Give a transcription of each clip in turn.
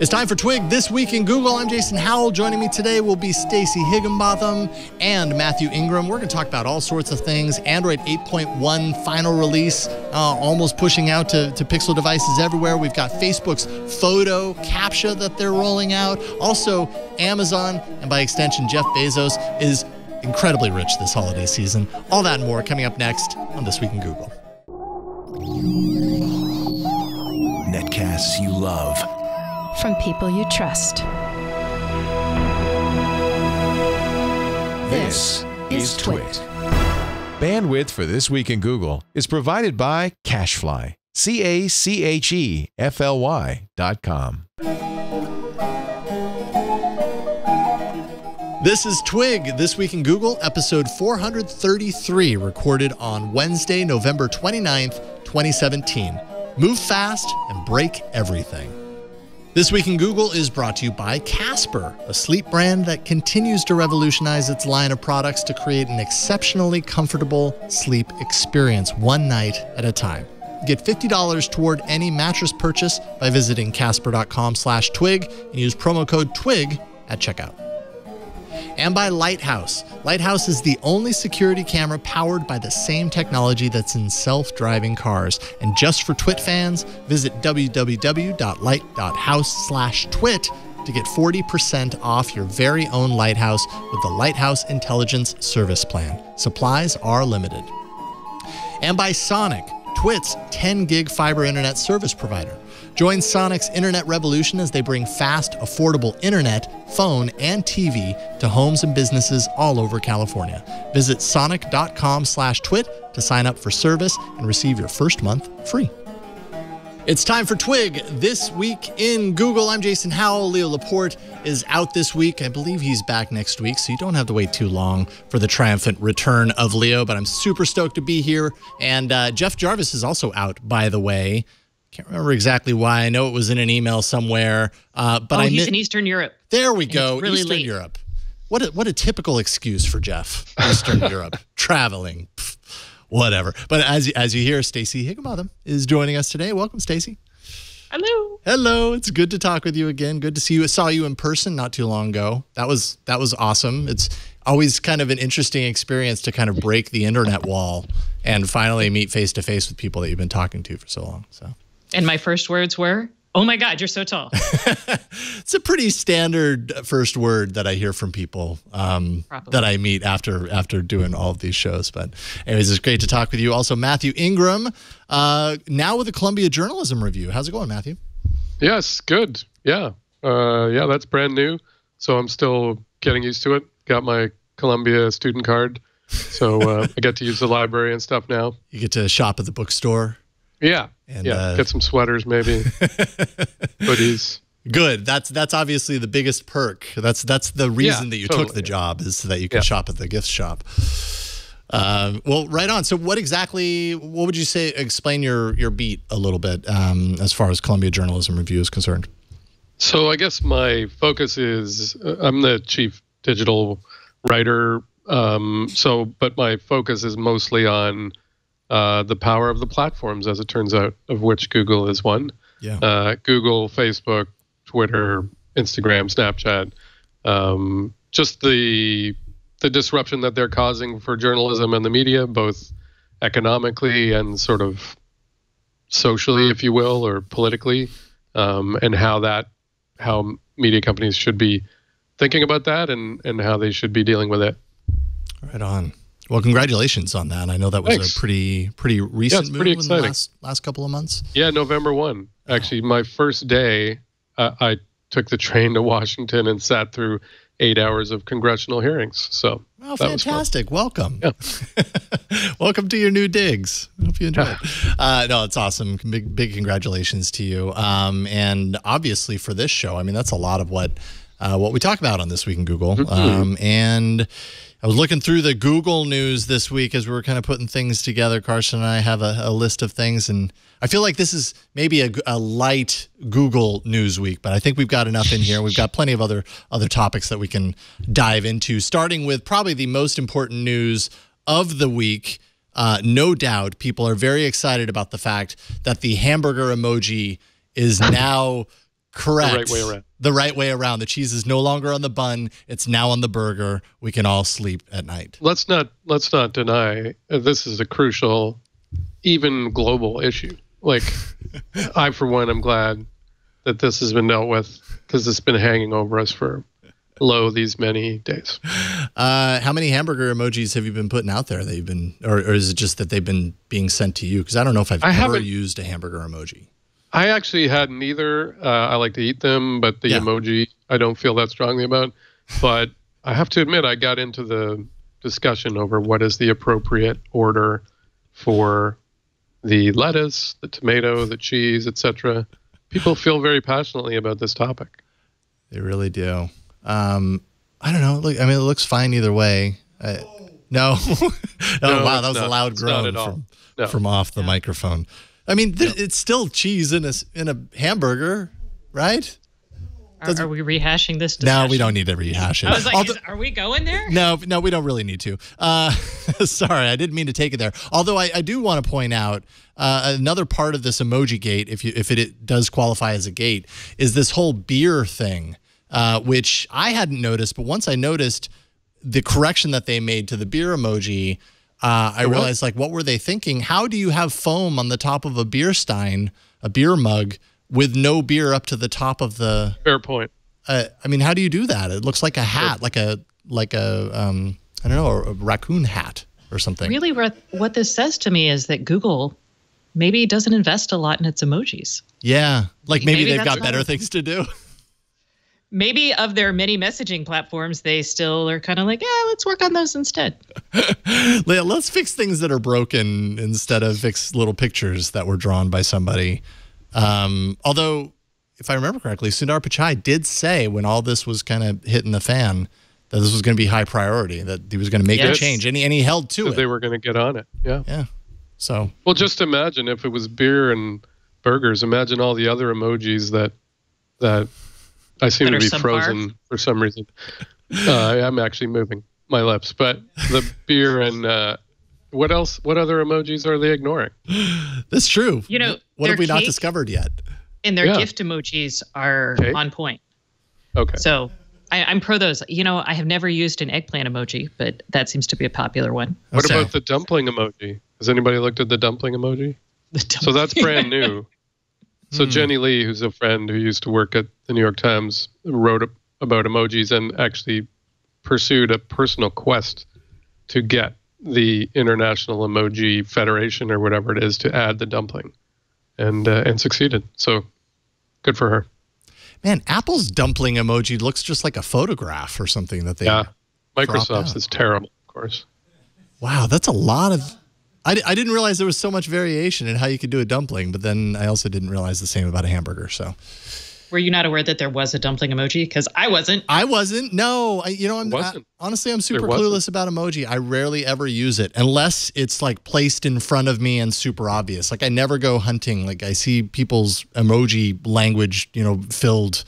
It's time for Twig This Week in Google. I'm Jason Howell. Joining me today will be Stacey Higginbotham and Mathew Ingram. We're going to talk about all sorts of things. Android 8.1 final release, almost pushing out to Pixel devices everywhere. We've got Facebook's photo CAPTCHA that they're rolling out. Also, Amazon, and by extension, Jeff Bezos, is incredibly rich this holiday season. All that and more coming up next on This Week in Google. Netcasts you love. From people you trust. This is Twit. Bandwidth for This Week in Google is provided by Cachefly. CACHEFLY.com. This is Twig, This Week in Google, episode 433, recorded on Wednesday, November 29th, 2017. Move fast and break everything. This Week in Google is brought to you by Casper, a sleep brand that continues to revolutionize its line of products to create an exceptionally comfortable sleep experience one night at a time. Get $50 toward any mattress purchase by visiting casper.com/twig and use promo code TWIG at checkout. And by Lighthouse. Lighthouse is the only security camera powered by the same technology that's in self-driving cars. And just for Twit fans, visit www.light.house/twit to get 40% off your very own Lighthouse with the Lighthouse Intelligence Service Plan. Supplies are limited. And by Sonic, Twit's 10-gig fiber internet service provider. Join Sonic's internet revolution as they bring fast, affordable internet, phone, and TV to homes and businesses all over California. Visit sonic.com/twit to sign up for service and receive your first month free. It's time for Twig This Week in Google. I'm Jason Howell. Leo Laporte is out this week. I believe he's back next week, so you don't have to wait too long for the triumphant return of Leo, but I'm super stoked to be here. And Jeff Jarvis is also out, by the way. Can't remember exactly why. I know it was in an email somewhere. But he's in Eastern Europe. There we go. It's really Eastern late. Europe. What a typical excuse for Jeff. Eastern Europe. Traveling. Pfft, whatever. But as you hear, Stacey Higginbotham is joining us today. Welcome, Stacey. Hello. Hello. It's good to talk with you again. Good to see you. I saw you in person not too long ago. That was awesome. It's always kind of an interesting experience to kind of break the internet wall and finally meet face to face with people that you've been talking to for so long. So. And my first words were, "Oh my God, you're so tall." It's a pretty standard first word that I hear from people that I meet after doing all of these shows. But anyways, it's great to talk with you. Also, Mathew Ingram, now with the Columbia Journalism Review. How's it going, Mathew? Yes, good. Yeah. That's brand new. So I'm still getting used to it. Got my Columbia student card. So I get to use the library and stuff now. You get to shop at the bookstore. Yeah. And, get some sweaters, maybe. Hoodies. Good. That's obviously the biggest perk. That's the reason that you took the job, is so that you can shop at the gift shop. Well, right on. So what would you say, explain your beat a little bit as far as Columbia Journalism Review is concerned? So I guess my focus is, I'm the chief digital writer. But my focus is mostly on the power of the platforms, as it turns out, of which Google is one. Yeah. Google, Facebook, Twitter, Instagram, Snapchat. Just the disruption that they're causing for journalism and the media, both economically and sort of socially, if you will, or politically, and how media companies should be thinking about that and how they should be dealing with it. Right on. Well, congratulations on that. I know that was Thanks. a pretty recent move in the last couple of months. Yeah, November 1. Actually, my first day, I took the train to Washington and sat through 8 hours of congressional hearings. So, oh, fantastic. Welcome. Yeah. Welcome to your new digs. I hope you enjoy it. No, it's awesome. Big congratulations to you. And obviously for this show, I mean, that's a lot of what we talk about on This Week in Google. Mm-hmm. And I was looking through the Google news this week as we were kind of putting things together. Carson and I have a list of things, and I feel like this is maybe a light Google news week, but I think we've got enough in here. We've got plenty of other topics that we can dive into, starting with probably the most important news of the week. No doubt people are very excited about the fact that the hamburger emoji is now Correct. The right way around. The right way around. The cheese is no longer on the bun. It's now on the burger. We can all sleep at night. Let's not deny this is a crucial, even global issue. Like, I, for one, am glad that this has been dealt with because it's been hanging over us for these many days. How many hamburger emojis have you been putting out there that you've been, or is it just that they've been being sent to you? Because I don't know if I've ever used a hamburger emoji. I actually hadn't either. I like to eat them, but the emoji I don't feel that strongly about. But I have to admit, I got into the discussion over what is the appropriate order for the lettuce, the tomato, the cheese, etc. People feel very passionately about this topic. They really do. I don't know. Look, I mean, it looks fine either way. No. Oh, wow, that was a loud groan from off the microphone. I mean, it's still cheese in a hamburger, right? Are we rehashing this discussion? No, we don't need to rehash it. I was like, are we going there? No, we don't really need to. Sorry, I didn't mean to take it there. Although I do want to point out another part of this emoji gate, if it does qualify as a gate, is this whole beer thing, which I hadn't noticed. But once I noticed the correction that they made to the beer emoji, I realized, like, what were they thinking? How do you have foam on the top of a beer stein, a beer mug, with no beer up to the top of the... Fair point. I mean, how do you do that? It looks like a hat, like a I don't know, a raccoon hat or something. Really, what this says to me is that Google maybe doesn't invest a lot in its emojis. Yeah, like maybe they've got better things to do. Maybe of their many messaging platforms, they still are kind of like, yeah, let's work on those instead. Let's fix things that are broken instead of fix little pictures that were drawn by somebody. Although, if I remember correctly, Sundar Pichai did say when all this was kind of hitting the fan that this was going to be high priority, that he was going to make a change, and he held to it. They were going to get on it. Yeah. Yeah. So. Well, just imagine if it was beer and burgers. Imagine all the other emojis that I seem to be frozen for some reason. I'm actually moving my lips, but the beer and what else? What other emojis are they ignoring? That's true. You know, what have we not discovered yet? And their gift emojis are on point. Okay. So I'm pro those. You know, I have never used an eggplant emoji, but that seems to be a popular one. What about the dumpling emoji? Has anybody looked at the dumpling emoji? So that's brand new. So Jenny Lee, who's a friend who used to work at the New York Times, wrote about emojis and actually pursued a personal quest to get the International Emoji Federation or whatever it is to add the dumpling, and succeeded. So good for her. Man, Apple's dumpling emoji looks just like a photograph or something that they. Yeah, Microsoft's is terrible, of course. Wow, that's a lot of. I didn't realize there was so much variation in how you could do a dumpling, but then I also didn't realize the same about a hamburger. So, were you not aware that there was a dumpling emoji? Because I wasn't. I wasn't. No, honestly, I'm super clueless about emoji. I rarely ever use it unless it's like placed in front of me and super obvious. Like I never go hunting. Like I see people's emoji language, filled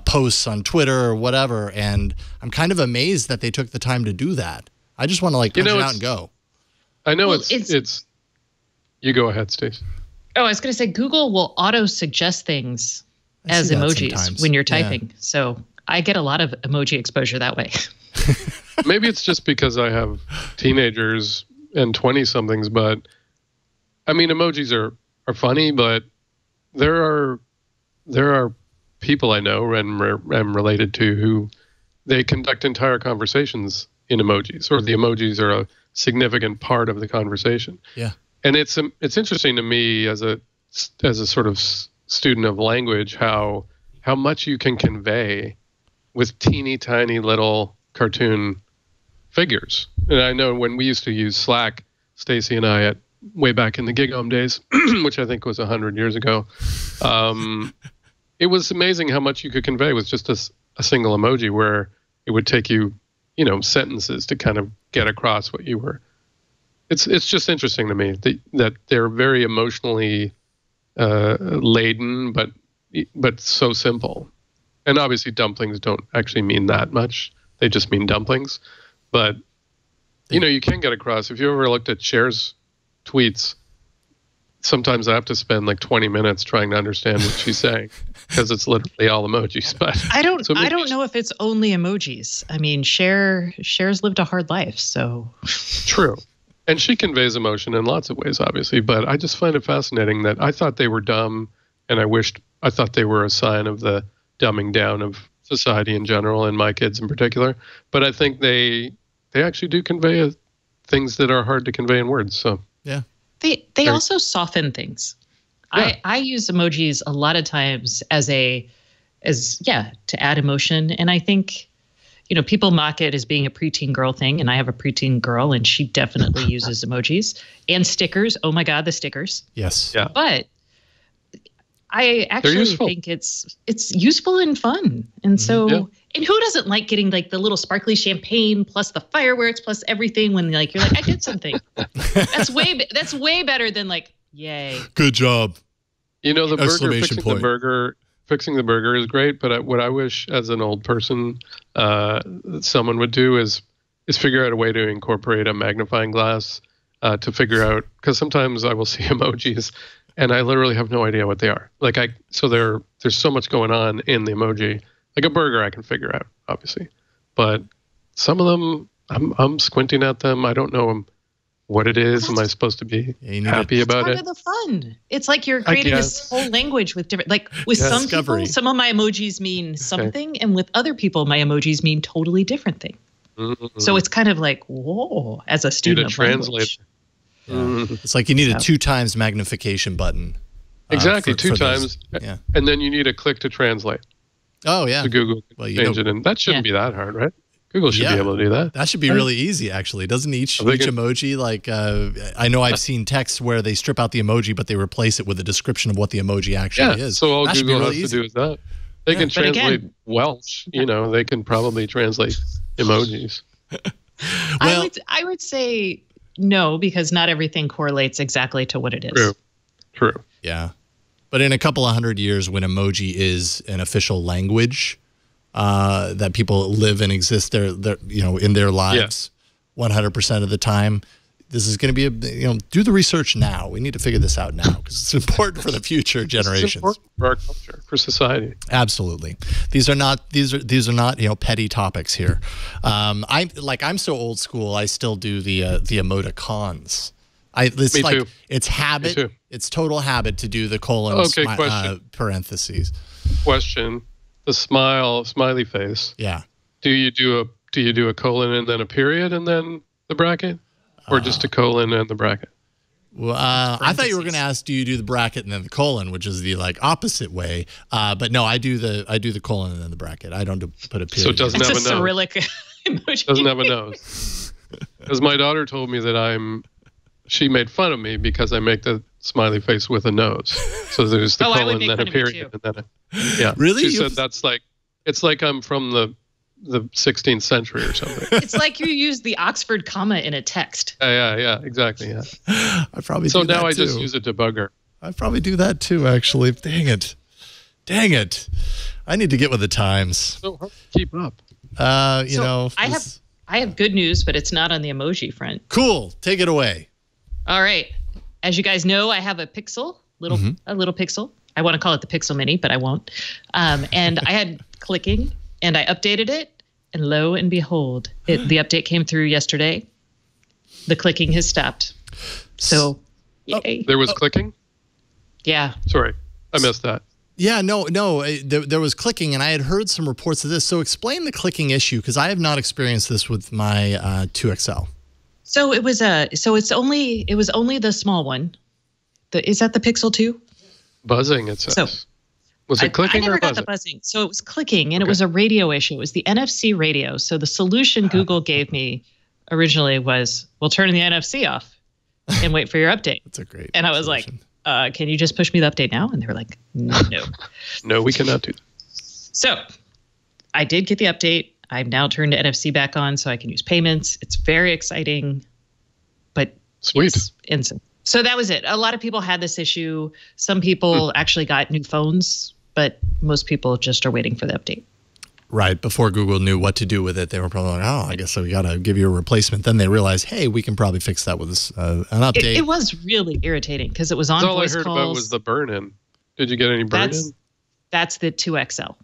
posts on Twitter or whatever, and I'm kind of amazed that they took the time to do that. I just want to punch it out and go. I know it's. You go ahead, Stacey. Oh, I was going to say Google will auto-suggest things as emojis when you're typing. Yeah. So I get a lot of emoji exposure that way. Maybe it's just because I have teenagers and 20-somethings, but I mean, emojis are funny, but there are people I know and am related to who they conduct entire conversations in emojis, or the emojis are a significant part of the conversation. Yeah. And it's interesting to me as a sort of student of language how much you can convey with teeny tiny little cartoon figures. And I know when we used to use Slack, Stacey and I, way back in the GigHome days, which I think was 100 years ago, it was amazing how much you could convey with just a single emoji, where it would take you, sentences to kind of get across what you were. It's just interesting to me that they're very emotionally laden, but so simple. And obviously dumplings don't actually mean that much. They just mean dumplings. But, you can get across. If you ever looked at Cher's tweets, sometimes I have to spend like 20 minutes trying to understand what she's saying because it's literally all emojis. But I don't know if it's only emojis. I mean, Cher's lived a hard life, so true. And she conveys emotion in lots of ways, obviously. But I just find it fascinating that I thought they were dumb, and I thought they were a sign of the dumbing down of society in general, and my kids in particular. But I think they actually do convey things that are hard to convey in words. So yeah, they also soften things. Yeah. I use emojis a lot of times as to add emotion, and I think, people mock it as being a preteen girl thing, and I have a preteen girl, and she definitely uses emojis and stickers. Oh my God, the stickers. Yes. Yeah. But I actually think it's useful and fun. And so, and who doesn't like getting like the little sparkly champagne plus the fireworks plus everything when you're like, I did something. That's way better than like, yay. Good job. The fixing the burger is great, but what I wish as an old person someone would do is figure out a way to incorporate a magnifying glass to figure out, because sometimes I will see emojis and I literally have no idea what they are. There's so much going on in the emoji. Like a burger I can figure out, obviously, but some of them I'm squinting at them. I don't know what it is. Am I supposed to be happy about it? It's part of the fun. It's like you're creating this whole language with different, like with some people, some of my emojis mean something, and with other people, my emojis mean totally different thing. Mm-hmm. So it's kind of like, whoa, as a student of language. It's like you need a 2 times magnification button. Exactly, 2 times. Yeah. And then you need a click to translate. Oh, yeah. So Google can change it, and that shouldn't be that hard, right? Google should be able to do that. That should be really easy, actually. Doesn't each emoji, like, I know I've seen texts where they strip out the emoji, but they replace it with a description of what the emoji actually is. So all Google has to do is that. They can translate Welsh. They can probably translate emojis. Well, I would say no, because not everything correlates exactly to what it is. True. Yeah. But in a couple of 100 years, when emoji is an official language, that people live and exist in their lives 100% of the time, this is going to be do the research now. We need to figure this out now because it's important for the future generations. It's important for our culture, for society. Absolutely. These are not petty topics here. I'm so old school. I still do the emoticons. It's habit. It's total habit to do the colon parentheses. Question. The smiley face. Yeah. Do you do a colon and then a period and then the bracket, or just a colon and the bracket? Well, I thought you were going to ask, do you do the bracket and then the colon, which is the opposite way? But no, I do the colon and then the bracket. I don't put a period. So it doesn't have a nose. Cyrillic emoji. Doesn't have a nose. Because my daughter told me that she made fun of me because I make the smiley face with a nose. So there's the colon and then a period and then Really? She said it's like I'm from the 16th century or something. It's like you use the Oxford comma in a text. Yeah, exactly. Yeah. I probably so do that now I too. just use it to bug her. I probably do that too, actually. Dang it. I need to get with the times. So hard to keep up. I have good news, but it's not on the emoji front. Cool. Take it away. All right. As you guys know, I have a Pixel, a little Pixel. I want to call it the Pixel Mini, but I won't. And I had clicking, and I updated it, and lo and behold, the update came through yesterday. The clicking has stopped. So, yay. There was clicking? Yeah. Sorry, I missed that. Yeah, no. There was clicking, and I had heard some reports of this. So explain the clicking issue, because I have not experienced this with my 2XL. So it was only the small one. Is that the Pixel 2? Buzzing, it says. So, was it clicking I never or buzzing? got the buzzing. So it was clicking, and it was a radio issue. It was the NFC radio. So the solution Google gave me originally was, we'll turn the NFC off and wait for your update. That's a great And I was solution. Like, can you just push me the update now? And they were like, no. No, we cannot do that. So I did get the update. I've now turned NFC back on so I can use payments. It's very exciting, but sweet. Instant. So that was it. A lot of people had this issue. Some people actually got new phones, but most people just are waiting for the update. Right. Before Google knew what to do with it, they were probably like, oh, I guess so we got to give you a replacement. Then they realized, hey, we can probably fix that with an update. It was really irritating because it was on voice calls. All I heard about was the burn-in. Did you get any burn-in? That's the 2XL.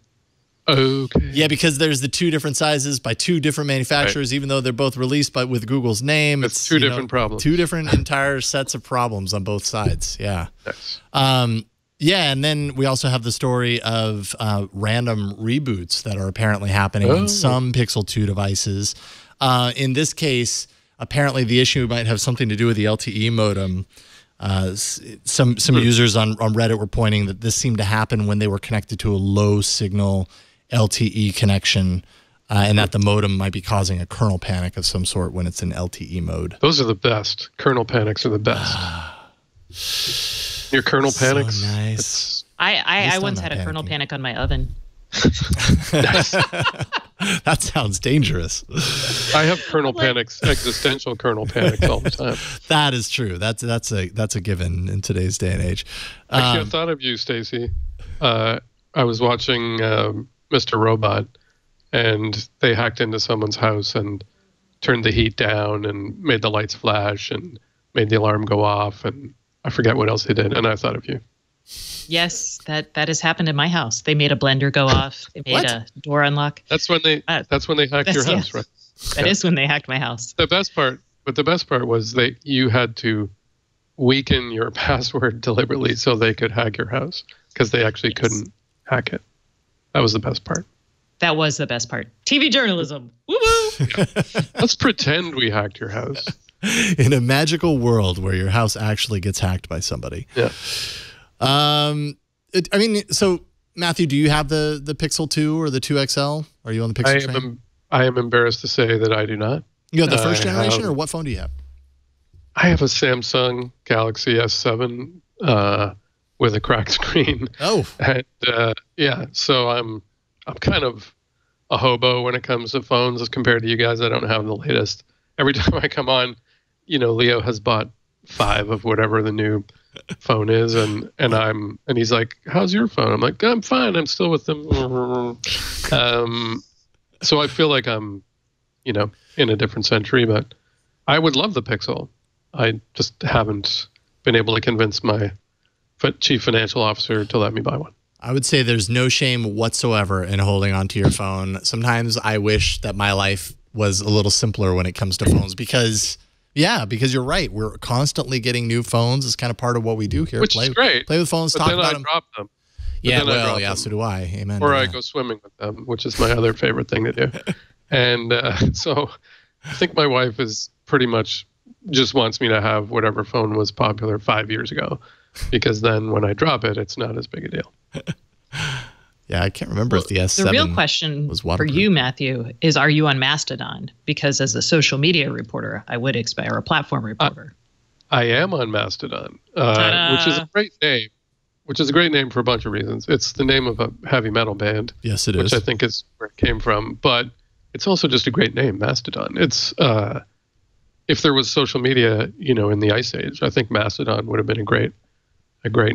Okay. Yeah, because there's the two different sizes by two different manufacturers, even though they're both released but with Google's name. It's two different problems. Two different entire sets of problems on both sides. Yeah. Nice. Yeah, and then we also have the story of random reboots that are apparently happening on some Pixel 2 devices. In this case, apparently the issue might have something to do with the LTE modem. Some users on Reddit were pointing that this seemed to happen when they were connected to a low signal LTE connection, and that the modem might be causing a kernel panic of some sort when it's in LTE mode. Those are the best. Kernel panics are the best. Your kernel panics? So nice. I once had a kernel panic on my oven. That sounds dangerous. I have kernel panics, existential kernel panics all the time. That is true. That's a given in today's day and age. Actually, I thought of you, Stacey. I was watching Mr. Robot, and they hacked into someone's house and turned the heat down and made the lights flash and made the alarm go off, and I forget what else they did, and I thought of you. Yes, that has happened in my house. They made a blender go off. They made a door unlock. That's when they hacked your house, right? That is when they hacked my house. The best part was that you had to weaken your password deliberately so they could hack your house because they actually couldn't hack it. That was the best part. That was the best part. TV journalism. Woo-woo! Yeah. Let's pretend we hacked your house. In a magical world where your house actually gets hacked by somebody. Yeah. So Mathew, do you have the Pixel 2 or the 2XL? Are you on the Pixel train? I am embarrassed to say that I do not. You have the first generation, or what phone do you have? I have a Samsung Galaxy S7 with a cracked screen. Oh. And so I'm kind of a hobo when it comes to phones as compared to you guys. I don't have the latest. Every time I come on, Leo has bought 5 of whatever the new phone is, and he's like, how's your phone? I'm like, I'm fine, I'm still with them. So I feel like I'm in a different century, but I would love the Pixel. I just haven't been able to convince my chief financial officer to let me buy one. I would say there's no shame whatsoever in holding onto your phone. Sometimes I wish that my life was a little simpler when it comes to phones because you're right. We're constantly getting new phones. It's kind of part of what we do here. Which is great. Play with phones, but talk then about I them. Drop them. So do I. Amen. Or I go swimming with them, which is my other favorite thing to do. And so I think my wife is pretty much just wants me to have whatever phone was popular 5 years ago, because then when I drop it, it's not as big a deal. Yeah, I can't remember if the S7 The real question was for you, Mathew, is are you on Mastodon? Because as a social media reporter, I would expect, or a platform reporter. I am on Mastodon, which is a great name. Which is a great name for a bunch of reasons. It's the name of a heavy metal band. Yes, it is. Which I think is where it came from. But it's also just a great name, Mastodon. It's if there was social media, in the Ice Age, I think Mastodon would have been a great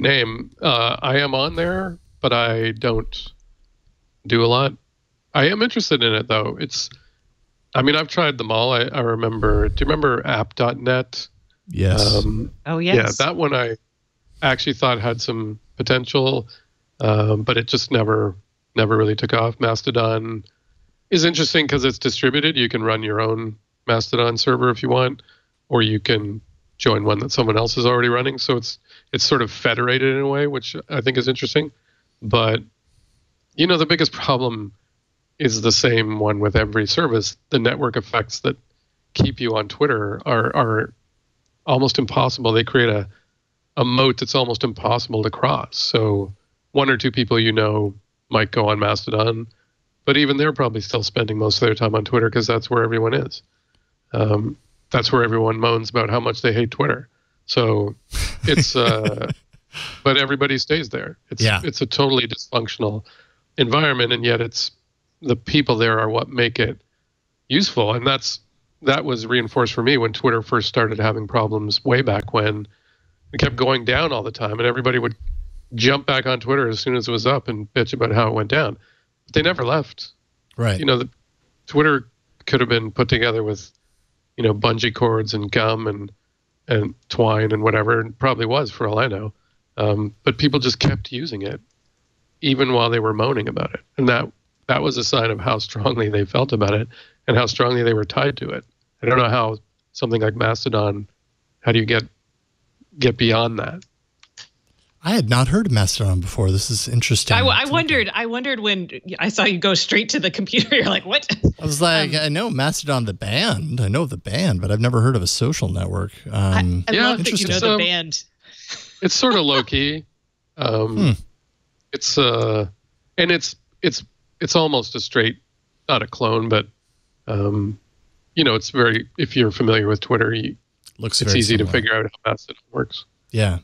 name. I am on there, but I don't do a lot. I am interested in it, though. I've tried them all. I remember, do you remember app.net? Yes. Oh, yes. Yeah, that one I actually thought had some potential, but it just never really took off. Mastodon is interesting because it's distributed. You can run your own Mastodon server if you want, or you can join one that someone else is already running. So it's sort of federated in a way, which I think is interesting. But, the biggest problem is the same one with every service. The network effects that keep you on Twitter are almost impossible. They create a moat that's almost impossible to cross. So 1 or 2 people might go on Mastodon, but even they're probably still spending most of their time on Twitter because that's where everyone is. That's where everyone moans about how much they hate Twitter. So it's, but everybody stays there. It's a totally dysfunctional environment, and yet it's the people there are what make it useful. And that was reinforced for me when Twitter first started having problems way back when. It kept going down all the time, and everybody would jump back on Twitter as soon as it was up and bitch about how it went down. But they never left. Right. The Twitter could have been put together with, bungee cords and gum and twine and whatever, and probably was for all I know. But people just kept using it, even while they were moaning about it. And that was a sign of how strongly they felt about it and how strongly they were tied to it. I don't know how something like Mastodon, how do you get beyond that? I had not heard of Mastodon before. This is interesting. I wondered when I saw you go straight to the computer. You're like, what? I was like, I know Mastodon, the band. I know the band, but I've never heard of a social network. I love that you know the band. It's sort of low key. It's and it's almost a straight, not a clone, but it's very. If you're familiar with Twitter, it's easy to figure out how Mastodon works. Yeah.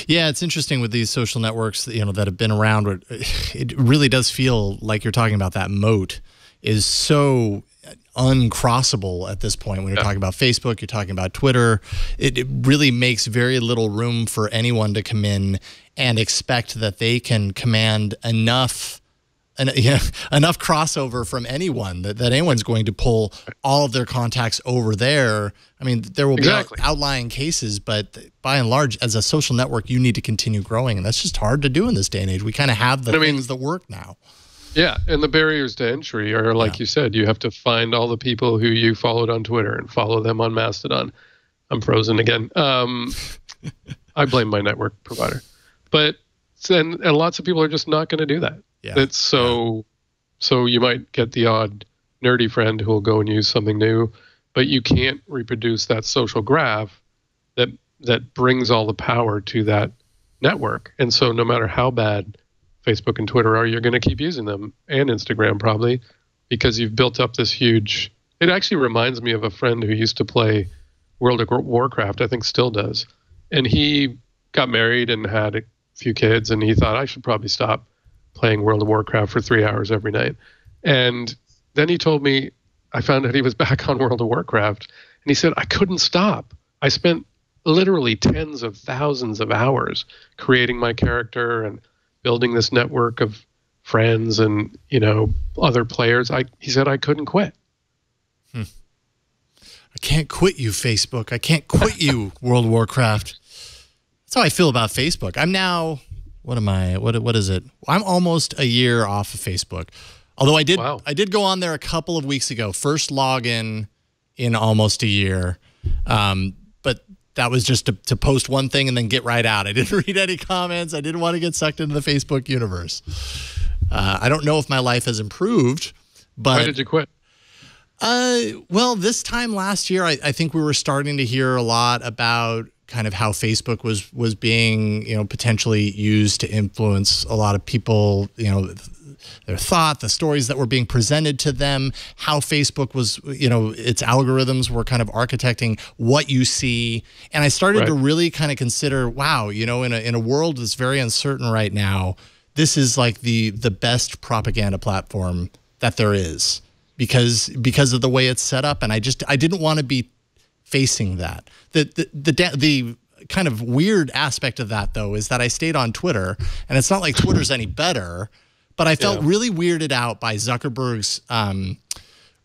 Yeah, it's interesting with these social networks, that have been around. Where it really does feel like you're talking about that moat is so uncrossable at this point. When you're talking about Facebook, you're talking about Twitter, it really makes very little room for anyone to come in and expect that they can command enough crossover from anyone that anyone's going to pull all of their contacts over there. I mean, there will be outlying cases, but by and large, as a social network, you need to continue growing. And that's just hard to do in this day and age. We kind of have the things that work now. Yeah, and the barriers to entry are, like you said, you have to find all the people who you followed on Twitter and follow them on Mastodon. I'm frozen again. I blame my network provider. But and lots of people are just not going to do that. Yeah. So you might get the odd nerdy friend who will go and use something new, but you can't reproduce that social graph that brings all the power to that network. And so no matter how bad Facebook and Twitter are, you're going to keep using them, and Instagram probably, because you've built up this huge... It actually reminds me of a friend who used to play World of Warcraft, I think still does. And he got married and had a few kids, and he thought, I should probably stop playing World of Warcraft for 3 hours every night. And then he told me, I found out he was back on World of Warcraft, and he said, I couldn't stop. I spent literally tens of thousands of hours creating my character and building this network of friends and, other players. He said, I couldn't quit. I can't quit you, Facebook. I can't quit you, World of Warcraft. That's how I feel about Facebook. I'm now... What am I? What is it? I'm almost a year off of Facebook. Although I did go on there a couple of weeks ago. First login in almost a year. But that was just to post one thing and then get right out. I didn't read any comments. I didn't want to get sucked into the Facebook universe. I don't know if my life has improved, but... Why did you quit? Well, this time last year, I think we were starting to hear a lot about kind of how Facebook was being, potentially used to influence a lot of people, their thought, the stories that were being presented to them, how Facebook was, its algorithms were kind of architecting what you see. And I started to really kind of consider, wow, in a world that's very uncertain right now, this is like the best propaganda platform that there is because of the way it's set up. And I didn't want to be facing that. The kind of weird aspect of that, though, is that I stayed on Twitter, and it's not like Twitter's any better, but I felt really weirded out by Zuckerberg's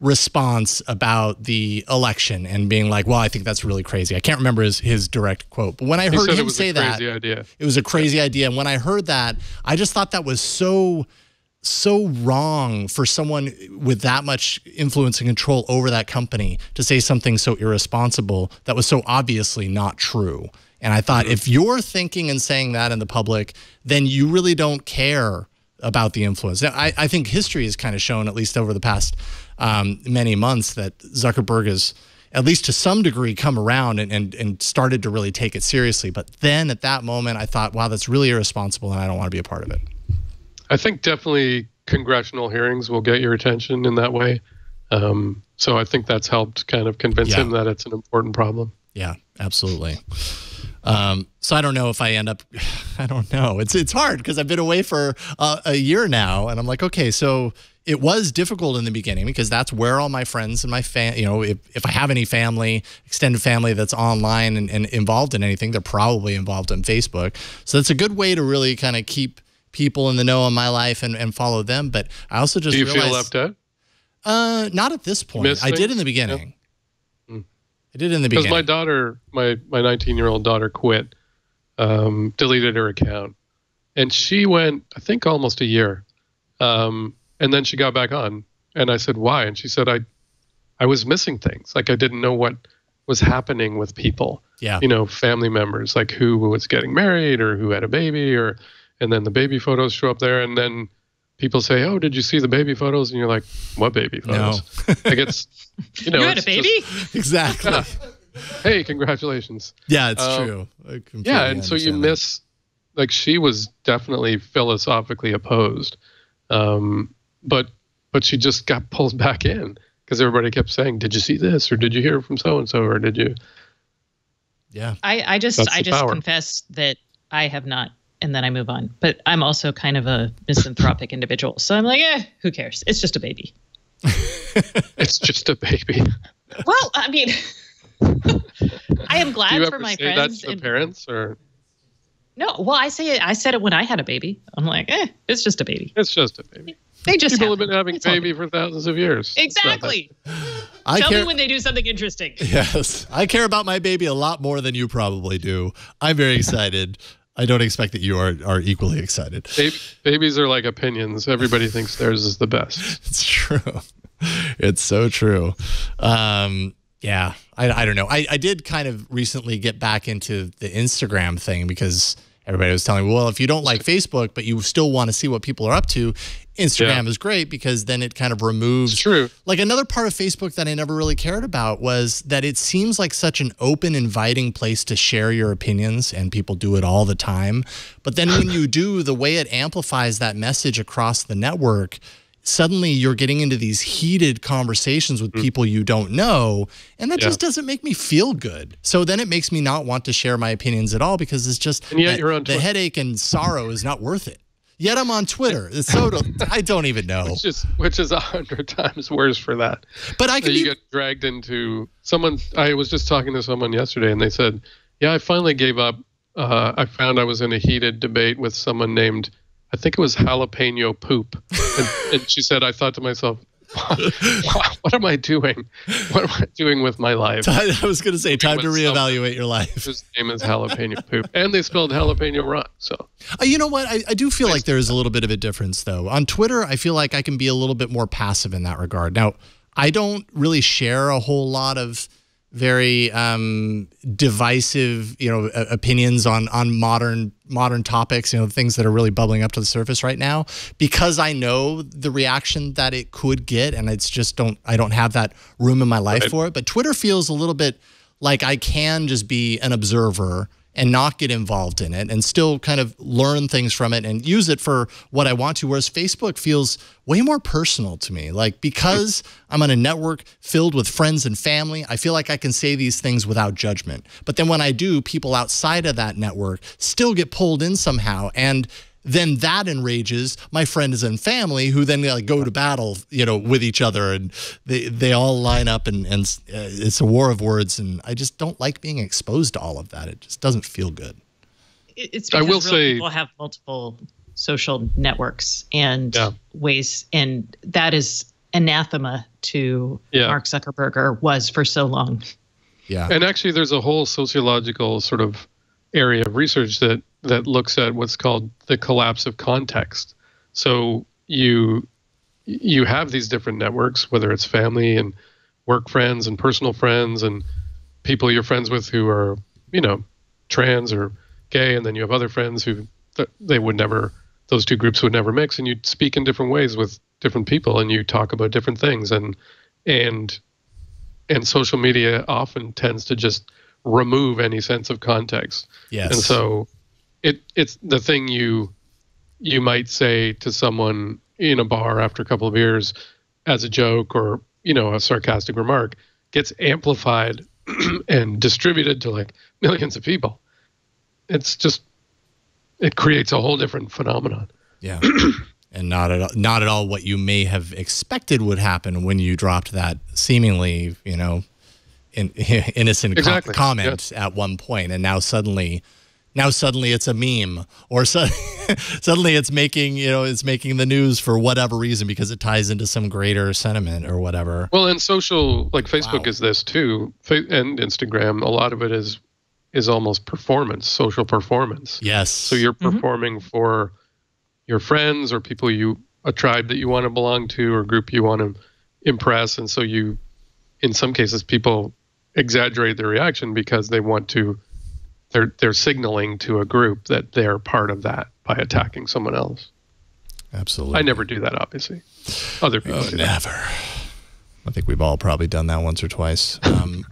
response about the election and being like, well, I think that's really crazy. I can't remember his direct quote, but when I heard him say that, it was a crazy idea. And when I heard that, I just thought that was so wrong for someone with that much influence and control over that company to say something so irresponsible that was so obviously not true. And I thought, if you're thinking and saying that in the public, then you really don't care about the influence. Now, I think history has kind of shown, at least over the past many months, that Zuckerberg has, at least to some degree, come around and started to really take it seriously. But then at that moment, I thought, wow, that's really irresponsible, and I don't want to be a part of it. I think definitely congressional hearings will get your attention in that way. So I think that's helped kind of convince him that it's an important problem. Yeah, absolutely. So I don't know if I end up, I don't know. It's hard because I've been away for a year now, and I'm like, okay, so it was difficult in the beginning because that's where all my friends and my if I have any family, extended family that's online and involved in anything, they're probably involved in Facebook. So that's a good way to really kind of keep people in the know in my life and follow them. But I also just realized, feel left out? Not at this point. I did in the beginning. Yeah. I did in the beginning. Because my daughter, my 19-year-old daughter quit, deleted her account. And she went, I think, almost a year. And then she got back on. And I said, why? And she said, I was missing things. Like, I didn't know what was happening with people. Yeah. You know, family members, like who was getting married or who had a baby, and then the baby photos show up there. And then people say, oh, did you see the baby photos? And you're like, what baby photos? No. Like, it's, you know. You had a baby? Exactly. Yeah. Hey, congratulations. Yeah, it's true. Yeah, and so you miss, like, she was definitely philosophically opposed. But she just got pulled back in because everybody kept saying, did you see this? Or did you hear from so-and-so? Or did you? Yeah. I just confess that I have not, and then I move on. But I'm also kind of a misanthropic individual. So I'm like, who cares? It's just a baby. It's just a baby. Well, I mean, I am glad for my friends. Do you ever say that to parents or? No, well, I said it when I had a baby. I'm like, it's just a baby. It's just a baby. They just People have been having baby for thousands of years. Exactly. Tell me when they do something interesting. Yes. I care about my baby a lot more than you probably do. I'm very excited. I don't expect that you are equally excited. Babies are like opinions. Everybody thinks theirs is the best. It's true. It's so true. Yeah, I don't know. I did kind of recently get back into the Instagram thing because everybody was telling me, well, if you don't like Facebook, but you still want to see what people are up to, Instagram is great because then it kind of removes. It's true. Like another part of Facebook that I never really cared about was that it seems like such an open, inviting place to share your opinions, and people do it all the time. But then when you do, the way it amplifies that message across the network, suddenly you're getting into these heated conversations with people you don't know, and that just doesn't make me feel good. So then it makes me not want to share my opinions at all because it's just and yet you're on the headache and sorrow is not worth it. Yet I'm on Twitter. It's so I don't even know. Which is 100 times worse for that. But I can you get dragged into someone. I was just talking to someone yesterday, and they said, "Yeah, I finally gave up. I found I was in a heated debate with someone named, I think it was Jalapeno Poop," and she said, "I thought to myself, what am I doing? What am I doing with my life?" I was going to say, time to reevaluate your life. His name is Jalapeno Poop, and they spelled jalapeno wrong. So, you know what? I do feel like there is a little bit of a difference, though. On Twitter, I feel like I can be a little bit more passive in that regard. Now, I don't really share a whole lot of very divisive, opinions on modern topics, things that are really bubbling up to the surface right now, because I know the reaction that it could get, and it's just I don't have that room in my life for it. But Twitter feels a little bit like I can just be an observer and not get involved in it and still kind of learn things from it and use it for what I want to. Whereas Facebook feels way more personal to me. Like, because I'm on a network filled with friends and family, I feel like I can say these things without judgment. But then when I do, people outside of that network still get pulled in somehow. And then that enrages my friends and family, who then go to battle, with each other, and they all line up, and it's a war of words. And I just don't like being exposed to all of that. It just doesn't feel good. It's because people have multiple social networks and ways, and that is anathema to Mark Zuckerberg, or was for so long. Yeah, and actually, there's a whole sociological sort of area of research that looks at what's called the collapse of context. So you have these different networks, whether it's family and work friends and personal friends and people you're friends with who are, trans or gay, and then you have other friends who those two groups would never mix, and you speak in different ways with different people, and you talk about different things, and social media often tends to just remove any sense of context. Yes. And so it's the thing you might say to someone in a bar after a couple of beers as a joke or, a sarcastic remark gets amplified and distributed to like millions of people. It's just, it creates a whole different phenomenon. Yeah. And not at all what you may have expected would happen when you dropped that seemingly, innocent comment at one point. And now suddenly Now suddenly it's a meme, or suddenly it's making, it's making the news for whatever reason because it ties into some greater sentiment or whatever. Well, and social, like Facebook is this too, and Instagram, a lot of it is almost performance, social performance. Yes. So you're performing for your friends or people a tribe that you want to belong to or group you want to impress. And so in some cases, people exaggerate their reaction because they want to, they're signaling to a group that they're part of that by attacking someone else. Absolutely. I never do that, obviously. Other people do never. I think we've all probably done that once or twice,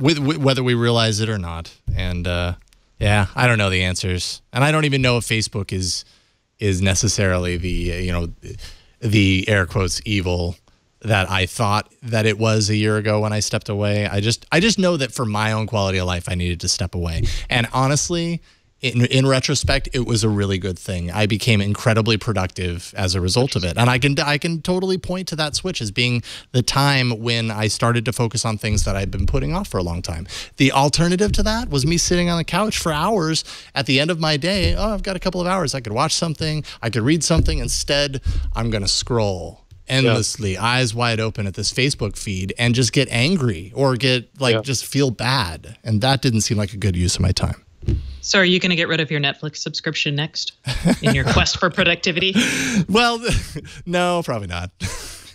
whether we realize it or not. And yeah, I don't know the answers, and I don't even know if Facebook is necessarily the air quotes evil that I thought that it was a year ago when I stepped away. I just know that for my own quality of life, I needed to step away. And honestly, in retrospect, it was a really good thing. I became incredibly productive as a result of it. And I can totally point to that switch as being the time when I started to focus on things that I'd been putting off for a long time. The alternative to that was me sitting on the couch for hours at the end of my day. Oh, I've got a couple of hours. I could watch something. I could read something. Instead, I'm going to scroll endlessly, eyes wide open at this Facebook feed and just get angry or get just feel bad. And that didn't seem like a good use of my time. So are you going to get rid of your Netflix subscription next in your quest for productivity? Well, no, probably not.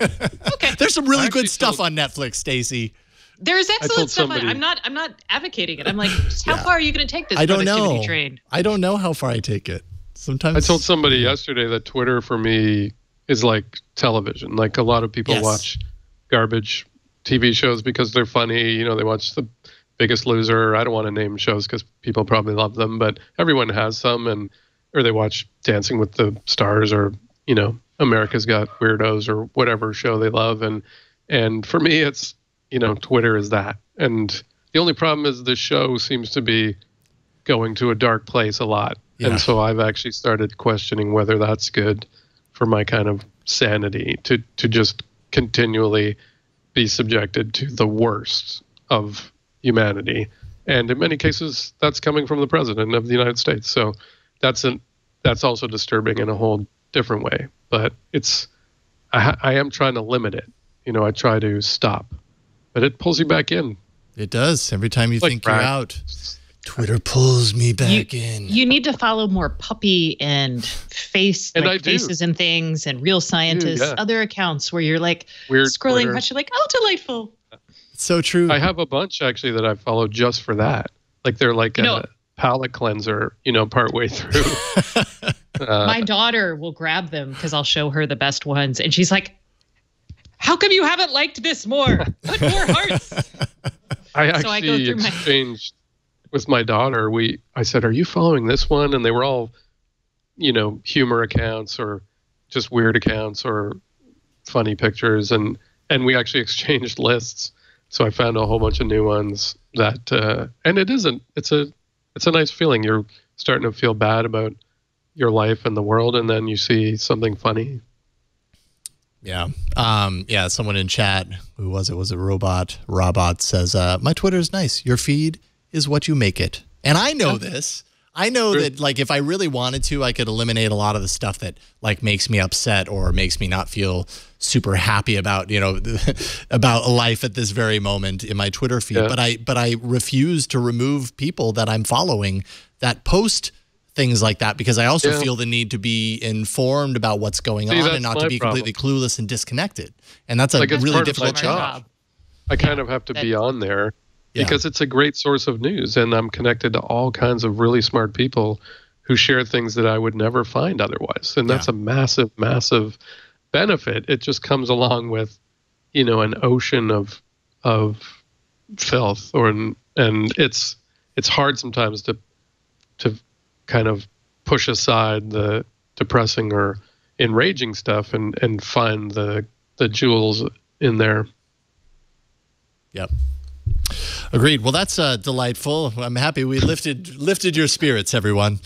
Okay. There's some really good stuff on Netflix, Stacey. There's excellent stuff. I'm not advocating it. I'm like, how far are you going to take this productivity train? I don't know how far I take it. Sometimes I told somebody yesterday that Twitter for me is like television. Like a lot of people watch garbage TV shows because they're funny. They watch The Biggest Loser. I don't want to name shows because people probably love them, but everyone has some, or they watch Dancing with the Stars or, America's Got Weirdos or whatever show they love. And for me, it's, Twitter is that. And the only problem is the show seems to be going to a dark place a lot. Yeah. And so I've actually started questioning whether that's good for my kind of sanity to just continually be subjected to the worst of humanity. And in many cases, that's coming from the president of the United States. So that's also disturbing in a whole different way. But I am trying to limit it. I try to stop, but it pulls you back in. It does. Every time you think you're out, Twitter pulls me back in. You need to follow more puppy and faces and things and real scientists, other accounts where you're like weird scrolling past, you're like, oh, delightful. It's so true. I have a bunch actually that I follow just for that. Like they're like a palate cleanser, partway through. My daughter will grab them because I'll show her the best ones. And she's like, how come you haven't liked this more? Put more hearts. I actually exchanged with my daughter. I said, are you following this one? And they were all, humor accounts or just weird accounts or funny pictures. And we actually exchanged lists. So I found a whole bunch of new ones that, and it's a nice feeling. You're starting to feel bad about your life and the world. And then you see something funny. Yeah. Someone in chat, who was it? Was it Robot says, my Twitter is nice. Your feed is what you make it. And I know this. I know that if I really wanted to, I could eliminate a lot of the stuff that makes me upset or makes me not feel super happy about, about life at this very moment in my Twitter feed. Yeah. But I refuse to remove people that I'm following that post things like that because I also feel the need to be informed about what's going on and not to be completely clueless and disconnected. And that's a really difficult job. I kind of have to be on there because it's a great source of news, and I'm connected to all kinds of really smart people who share things that I would never find otherwise. And that's a massive, massive benefit. It just comes along with, an ocean of filth, and it's hard sometimes to kind of push aside the depressing or enraging stuff and find the jewels in there. Yep. Agreed. Well, that's delightful. I'm happy we lifted your spirits, everyone.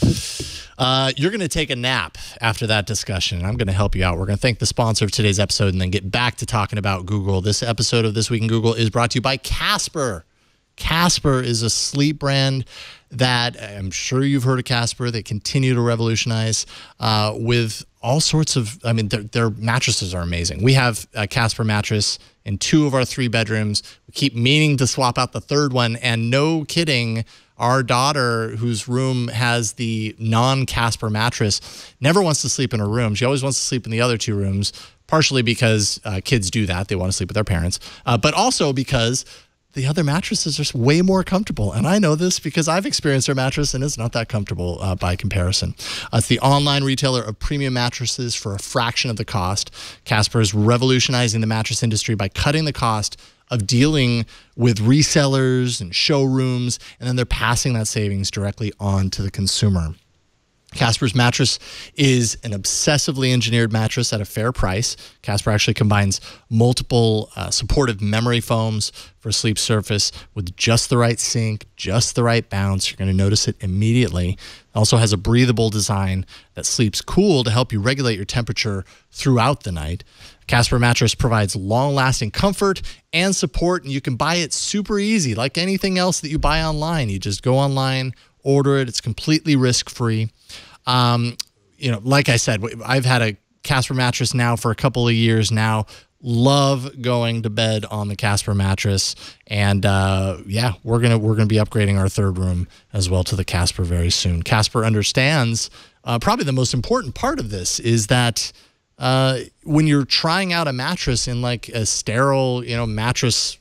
You're going to take a nap after that discussion. I'm going to help you out. We're going to thank the sponsor of today's episode and then get back to talking about Google. This episode of This Week in Google is brought to you by Casper. Casper is a sleep brand that I'm sure you've heard of Casper. They continue to revolutionize with all sorts of, I mean, their mattresses are amazing. We have a Casper mattress in 2 of our 3 bedrooms. We keep meaning to swap out the 3rd one, and no kidding, our daughter, whose room has the non-Casper mattress, never wants to sleep in her room. She always wants to sleep in the other 2 rooms, partially because kids do that. They want to sleep with their parents, but also because the other mattresses are way more comfortable. And I know this because I've experienced their mattress, and it's not that comfortable by comparison. It's the online retailer of premium mattresses for a fraction of the cost. Casper is revolutionizing the mattress industry by cutting the cost of dealing with resellers and showrooms, and then they're passing that savings directly on to the consumer. Casper's mattress is an obsessively engineered mattress at a fair price. Casper actually combines multiple supportive memory foams for a sleep surface with just the right sink, just the right bounce. You're going to notice it immediately. It also has a breathable design that sleeps cool to help you regulate your temperature throughout the night. Casper mattress provides long-lasting comfort and support, and you can buy it super easy, like anything else that you buy online. You just go online, order it. It's completely risk-free. You know, like I said, I've had a Casper mattress now for a couple of years now. Love going to bed on the Casper mattress, and yeah, we're gonna be upgrading our 3rd room as well to the Casper very soon. Casper understands probably the most important part of this is that when you're trying out a mattress in like a sterile, you know, mattress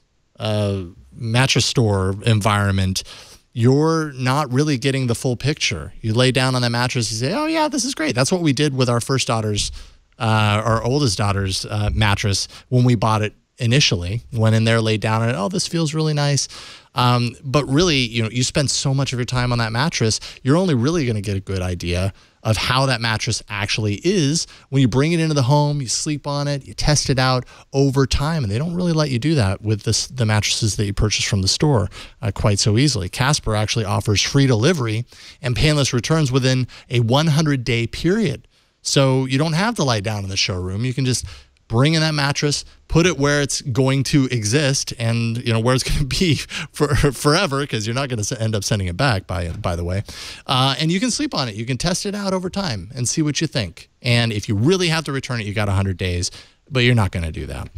store environment, you're not really getting the full picture. You lay down on that mattress, you say, oh yeah, this is great. That's what we did with our first daughter's, our oldest daughter's mattress when we bought it initially. Went in there, laid down on it, oh, this feels really nice. But really, you know, you spend so much of your time on that mattress, you're only really going to get a good idea of how that mattress actually is when you bring it into the home, you sleep on it, you test it out over time, and they don't really let you do that with the mattresses that you purchase from the store quite so easily. Casper actually offers free delivery and painless returns within a 100-day period. So you don't have to lie down in the showroom. You can just bring in that mattress, put it where it's going to exist, and you know where it's going to be for forever, because you're not going to end up sending it back, by the way. And you can sleep on it. You can test it out over time and see what you think. And if you really have to return it, you got 100 days, but you're not going to do that.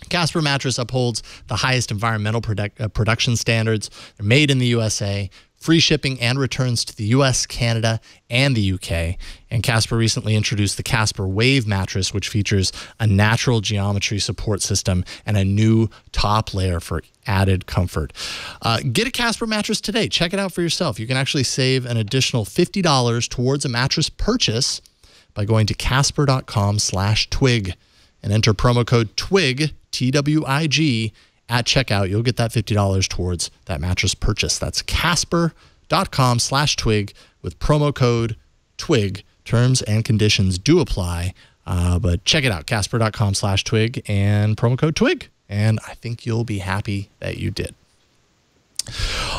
Casper mattress upholds the highest environmental production standards. They're made in the USA. Free shipping and returns to the US, Canada, and the UK. And Casper recently introduced the Casper Wave mattress, which features a natural geometry support system and a new top layer for added comfort. Get a Casper mattress today. Check it out for yourself. You can actually save an additional $50 towards a mattress purchase by going to casper.com/twig and enter promo code TWIG, TWIG, at checkout. You'll get that $50 towards that mattress purchase. That's casper.com/twig with promo code TWIG. Terms and conditions do apply, but check it out, casper.com/twig and promo code TWIG. And I think you'll be happy that you did.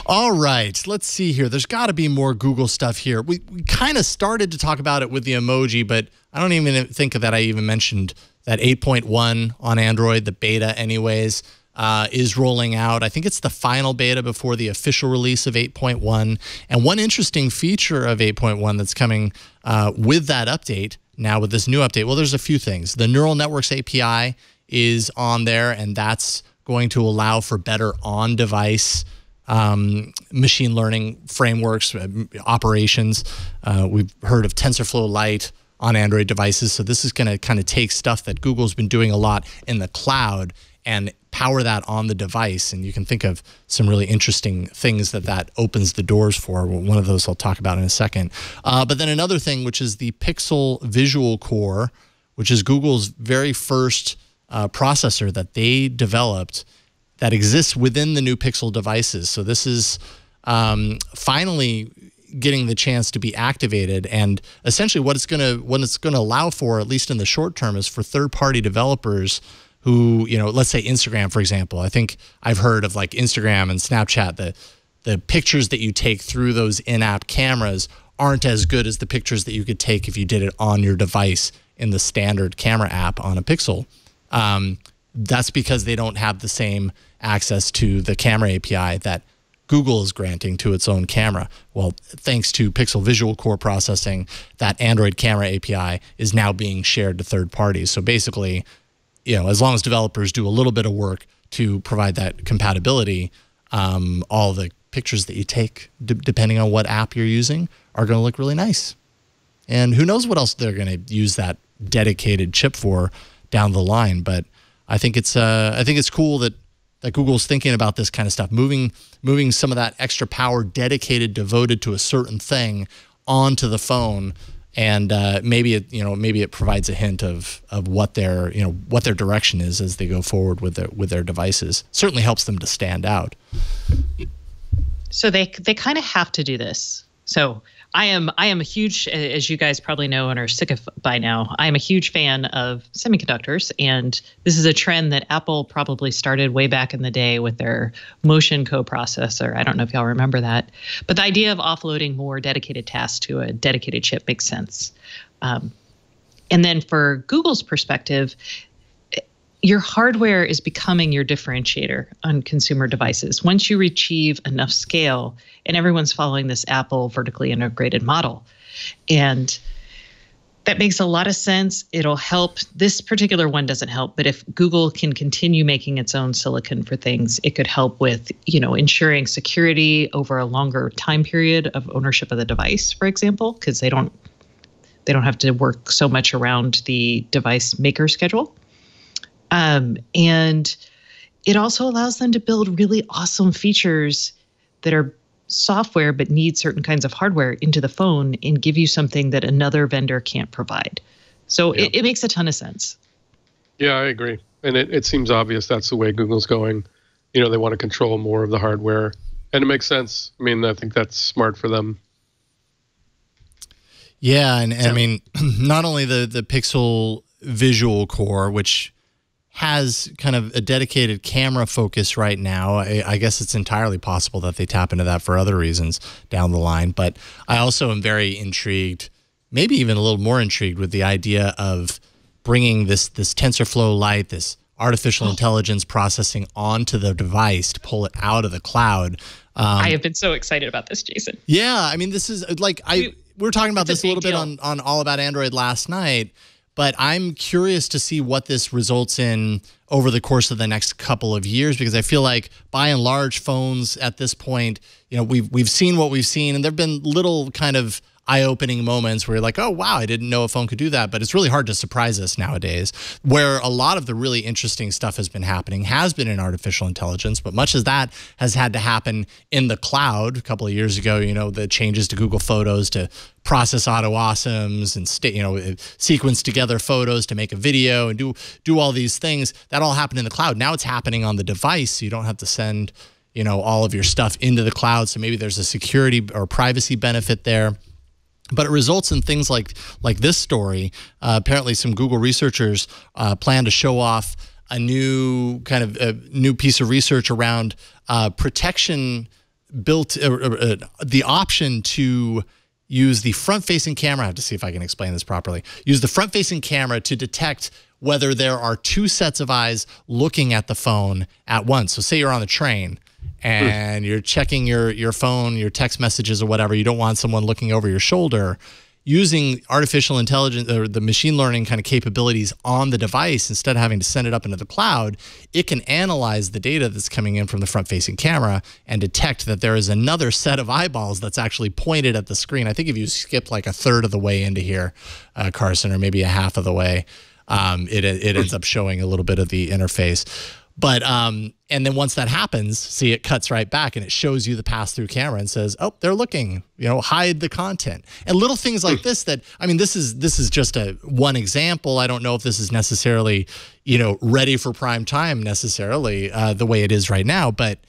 All right, let's see here. There's got to be more Google stuff here. We kind of started to talk about it with the emoji, but I don't even think that I even mentioned that 8.1 on Android, the beta anyways, is rolling out. I think it's the final beta before the official release of 8.1. And one interesting feature of 8.1 that's coming with that update, now with this new update, well, there's a few things. The Neural Networks API is on there, and that's going to allow for better on-device machine learning frameworks, operations. We've heard of TensorFlow Lite on Android devices. So this is going to kind of take stuff that Google's been doing a lot in the cloud and power that on the device. And you can think of some really interesting things that opens the doors for. One of those I'll talk about in a second. But then another thing, which is the Pixel Visual Core, which is Google's very first processor that they developed that exists within the new Pixel devices. So this is finally getting the chance to be activated, and essentially what it's going to allow for, at least in the short term, is for third-party developers who, you know, let's say Instagram, for example. I think I've heard of like Instagram and Snapchat, the pictures that you take through those in-app cameras aren't as good as the pictures that you could take if you did it on your device in the standard camera app on a Pixel. that's because they don't have the same access to the camera API that Google is granting to its own camera. Well, thanks to Pixel Visual Core processing, that Android camera API is now being shared to third parties. So basically, as long as developers do a little bit of work to provide that compatibility, all the pictures that you take, depending on what app you're using, are going to look really nice. And who knows what else they're going to use that dedicated chip for down the line. But I think it's cool that Google's thinking about this kind of stuff, moving some of that extra power devoted to a certain thing onto the phone, and maybe it provides a hint of what their direction is as they go forward with their devices. Certainly helps them to stand out. So they kind of have to do this. So I am a huge, as you guys probably know and are sick of by now, I am a huge fan of semiconductors. And this is a trend that Apple probably started way back in the day with their Motion coprocessor. I don't know if y'all remember that. But the idea of offloading more dedicated tasks to a dedicated chip makes sense. And then for Google's perspective, your hardware is becoming your differentiator on consumer devices. Once you achieve enough scale, and everyone's following this Apple vertically integrated model. And that makes a lot of sense. It'll help. This particular one doesn't help, but if Google can continue making its own silicon for things, it could help with, ensuring security over a longer time period of ownership of the device, for example, because they don't have to work so much around the device maker schedule. And it also allows them to build really awesome features that are software but need certain kinds of hardware into the phone and give you something that another vendor can't provide. So yeah. It makes a ton of sense. Yeah, I agree. And it seems obvious that's the way Google's going. They want to control more of the hardware. And it makes sense. I mean, I think that's smart for them. Yeah, and I mean, not only the Pixel Visual Core, which has kind of a dedicated camera focus right now. I guess it's entirely possible that they tap into that for other reasons down the line. But I also am very intrigued, maybe even a little more intrigued with the idea of bringing this TensorFlow Lite, this artificial intelligence processing onto the device to pull it out of the cloud. I have been so excited about this, Jason. Yeah, I mean, this is like, we were talking about this a little bit on All About Android last night. But I'm curious to see what this results in over the course of the next couple of years, because I feel like by and large phones at this point, we've seen what we've seen, and there've been little kind of eye-opening moments where you're like, oh, wow, I didn't know a phone could do that. But it's really hard to surprise us nowadays. Where a lot of the really interesting stuff has been happening has been in artificial intelligence, but much of that has had to happen in the cloud. A couple of years ago, the changes to Google Photos to process auto awesomes and sequence together photos to make a video and do all these things. That all happened in the cloud. Now it's happening on the device, so you don't have to send all of your stuff into the cloud. So maybe there's a security or privacy benefit there. But it results in things like this story. Apparently, some Google researchers plan to show off a new piece of research around protection built, the option to use the front-facing camera. I have to see if I can explain this properly. Use the front-facing camera to detect whether there are two sets of eyes looking at the phone at once. So say you're on the train and you're checking your phone, your text messages or whatever. You don't want someone looking over your shoulder. Using artificial intelligence or the machine learning kind of capabilities on the device, instead of having to send it up into the cloud, it can analyze the data that's coming in from the front-facing camera and detect that there is another set of eyeballs that's actually pointed at the screen. I think if you skipped like a third of the way into here, Carson, or maybe a half of the way, it ends up showing a little bit of the interface. But and then once that happens, see, it cuts right back and it shows you the pass-through camera and says, "Oh, they're looking. Hide the content." And little things like this. That, I mean, this is just one example. I don't know if this is necessarily ready for prime time necessarily the way it is right now. But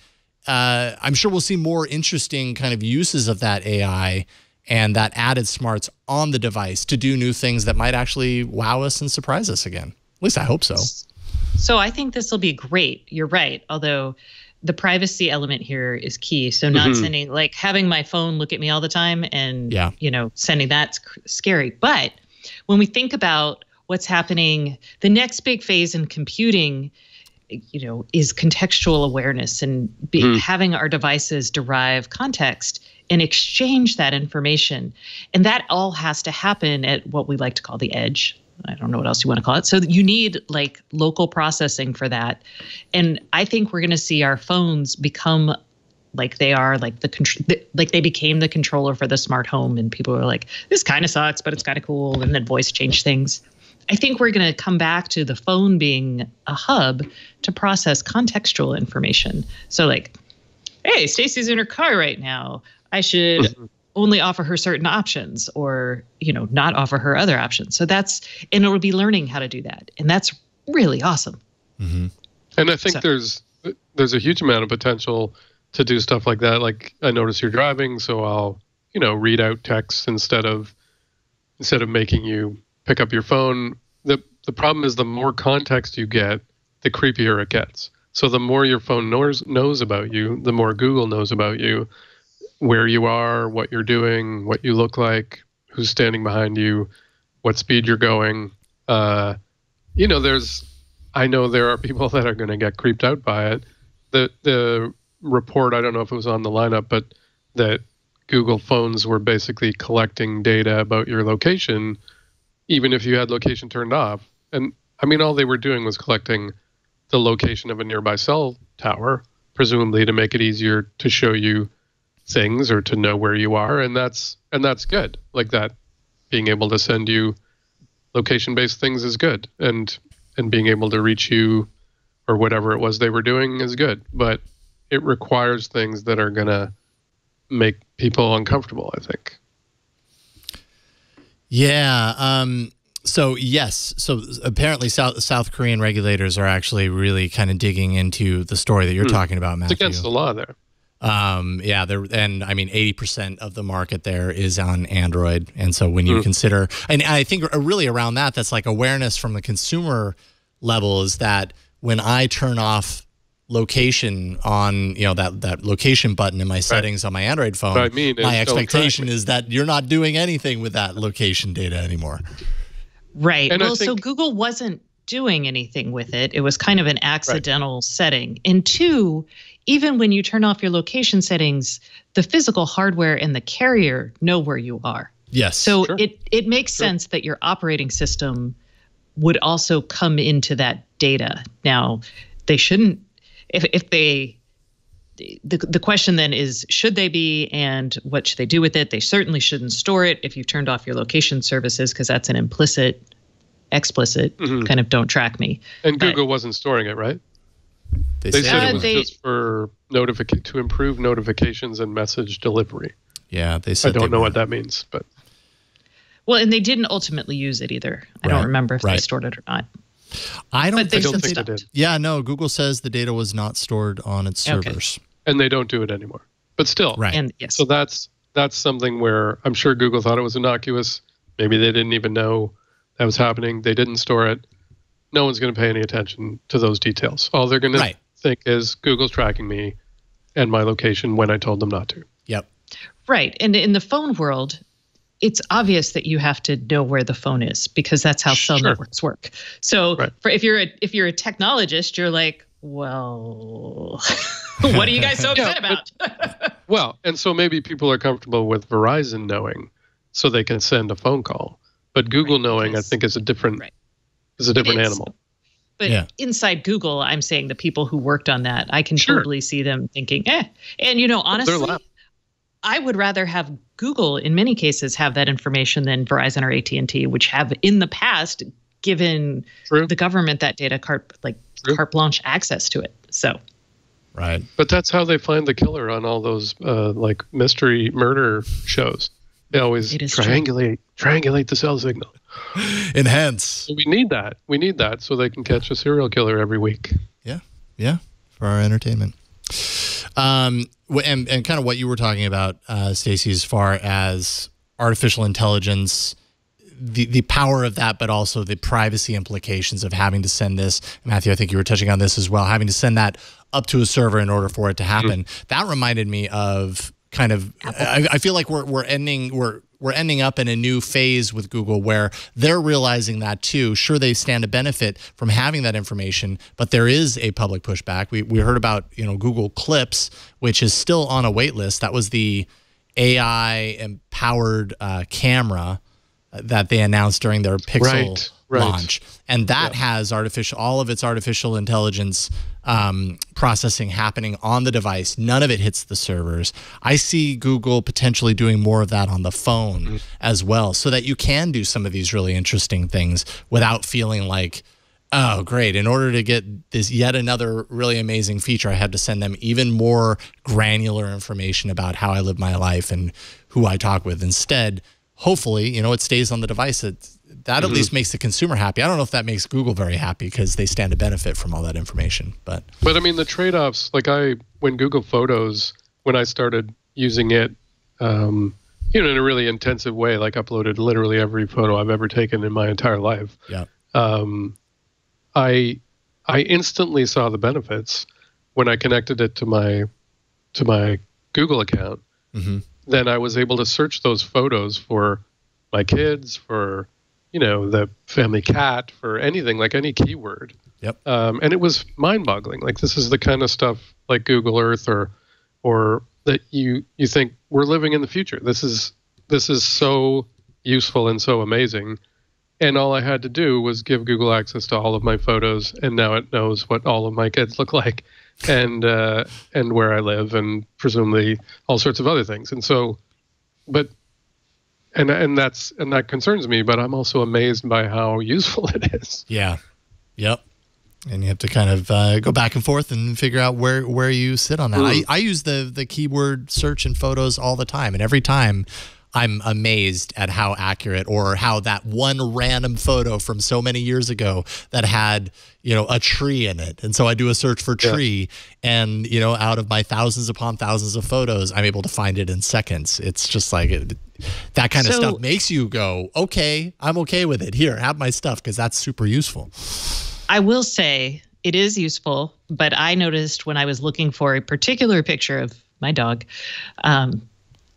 I'm sure we'll see more interesting kind of uses of that AI and that added smarts on the device to do new things that might actually wow us and surprise us again. At least I hope so. So I think this will be great. You're right. Although the privacy element here is key. So not sending, like having my phone look at me all the time and, sending that's scary. But when we think about what's happening. The next big phase in computing, is contextual awareness and having our devices derive context and exchange that information. And that all has to happen at what we like to call the edge. I don't know what else you want to call it. So you need like local processing for that. And I think we're going to see our phones become like they are like like they became the controller for the smart home, and people are like, this kind of sucks, but it's kind of cool. And then voice changed things. I think we're going to come back to the phone being a hub to process contextual information. So like, hey, Stacey's in her car right now. I should only offer her certain options, or, not offer her other options. So and it will be learning how to do that. And that's really awesome. Mm-hmm. And I think there's a huge amount of potential to do stuff like that. Like, I notice you're driving, so I'll, read out text instead of making you pick up your phone. The problem is the more context you get, the creepier it gets. So the more your phone knows about you, the more Google knows about you, where you are, what you're doing, what you look like, who's standing behind you, what speed you're going. I know there are people that are going to get creeped out by it. The report, I don't know if it was on the lineup, but that Google phones were basically collecting data about your location, even if you had location turned off. And I mean, all they were doing was collecting the location of a nearby cell tower, presumably to make it easier to show you things or to know where you are. And that's good. Like, that being able to send you location-based things is good. And being able to reach you or whatever it was they were doing is good. But it requires things that are going to make people uncomfortable, I think. Yeah. So yes. So apparently South Korean regulators are actually really kind of digging into the story that you're talking about, Mathew. It's against the law there. Yeah, and I mean, 80% of the market there is on Android. And so when you consider, and I think really around that's like awareness from the consumer level, is that when I turn off location on, that location button in my settings on my Android phone, my expectation is that you're not doing anything with that location data anymore. Right. And so Google wasn't doing anything with it. It was kind of an accidental setting. And two, even when you turn off your location settings, the physical hardware and the carrier know where you are. Yes. So it makes sense that your operating system would also come into that data. Now, they shouldn't, the question then is, should they be, and what should they do with it? They certainly shouldn't store it if you turned off your location services, because that's an explicit kind of don't track me. And Google wasn't storing it, right? They said it was just for to improve notifications and message delivery. Yeah, they said. I don't know what that means, but. Well, and they didn't ultimately use it either. I don't remember if they stored it or not. I don't think they did. Yeah, no, Google says the data was not stored on its servers. And they don't do it anymore. But still. Right. And yes. So that's something where I'm sure Google thought it was innocuous. Maybe they didn't even know that was happening. They didn't store it. No one's going to pay any attention to those details. All they're going to think is Google's tracking me and my location when I told them not to. Yep. Right. And in the phone world, it's obvious that you have to know where the phone is, because that's how cell networks work. So if you're a technologist, you're like, well, what are you guys so upset about? Well, and so maybe people are comfortable with Verizon knowing, so they can send a phone call. But Google knowing, I think, is a different animal. But inside Google, I'm saying the people who worked on that, I can totally see them thinking, And honestly, I would rather have Google, in many cases, have that information than Verizon or AT&T, which have in the past given the government that data carte blanche access to it. So, right. But that's how they find the killer on all those mystery murder shows. They always triangulate the cell signal. Enhance. So we need that. We need that so they can catch a serial killer every week. Yeah, for our entertainment. And kind of what you were talking about, Stacey, as far as artificial intelligence, the power of that, but also the privacy implications of having to send this. Mathew, I think you were touching on this as well, having to send that up to a server in order for it to happen. That reminded me of kind of, I feel like we're we're ending up in a new phase with Google where they're realizing that too. Sure, they stand to benefit from having that information, but there is a public pushback. We heard about, you know, Google Clips, which is still on a wait list. That was the AI empowered camera that they announced during their Pixel launch, and that has all of its artificial intelligence processing happening on the device. None of it hits the servers. I see Google potentially doing more of that on the phone as well, so that you can do some of these really interesting things without feeling like, oh, great, in order to get this yet another really amazing feature, I have to send them even more granular information about how I live my life and who I talk with. Instead, hopefully, you know, it stays on the device. That at least makes the consumer happy. I don't know if that makes Google very happy because they stand to benefit from all that information. But I mean, the trade-offs, like when Google Photos, when I started using it, you know, in a really intensive way, like uploaded literally every photo I've ever taken in my entire life. Yeah. I instantly saw the benefits when I connected it to my Google account. Then I was able to search those photos for my kids, for, you know, the family cat, for anything, like any keyword. Yep. And it was mind-boggling. Like, this is the kind of stuff like Google Earth or that you think we're living in the future. This is so useful and so amazing. And all I had to do was give Google access to all of my photos, and now it knows what all of my kids look like, and where I live, and presumably all sorts of other things. And so, but that concerns me. But I'm also amazed by how useful it is. Yeah. Yep. And you have to kind of go back and forth and figure out where you sit on that. I use the keyword search in photos all the time, and every time I'm amazed at how accurate, or how that one random photo from so many years ago that had, you know, a tree in it. And so I do a search for tree, and, you know, out of my thousands upon thousands of photos, I'm able to find it in seconds. It's just like that kind of stuff makes you go, okay, I'm okay with it. Here, have my stuff, because that's super useful. I will say it is useful, but I noticed when I was looking for a particular picture of my dog,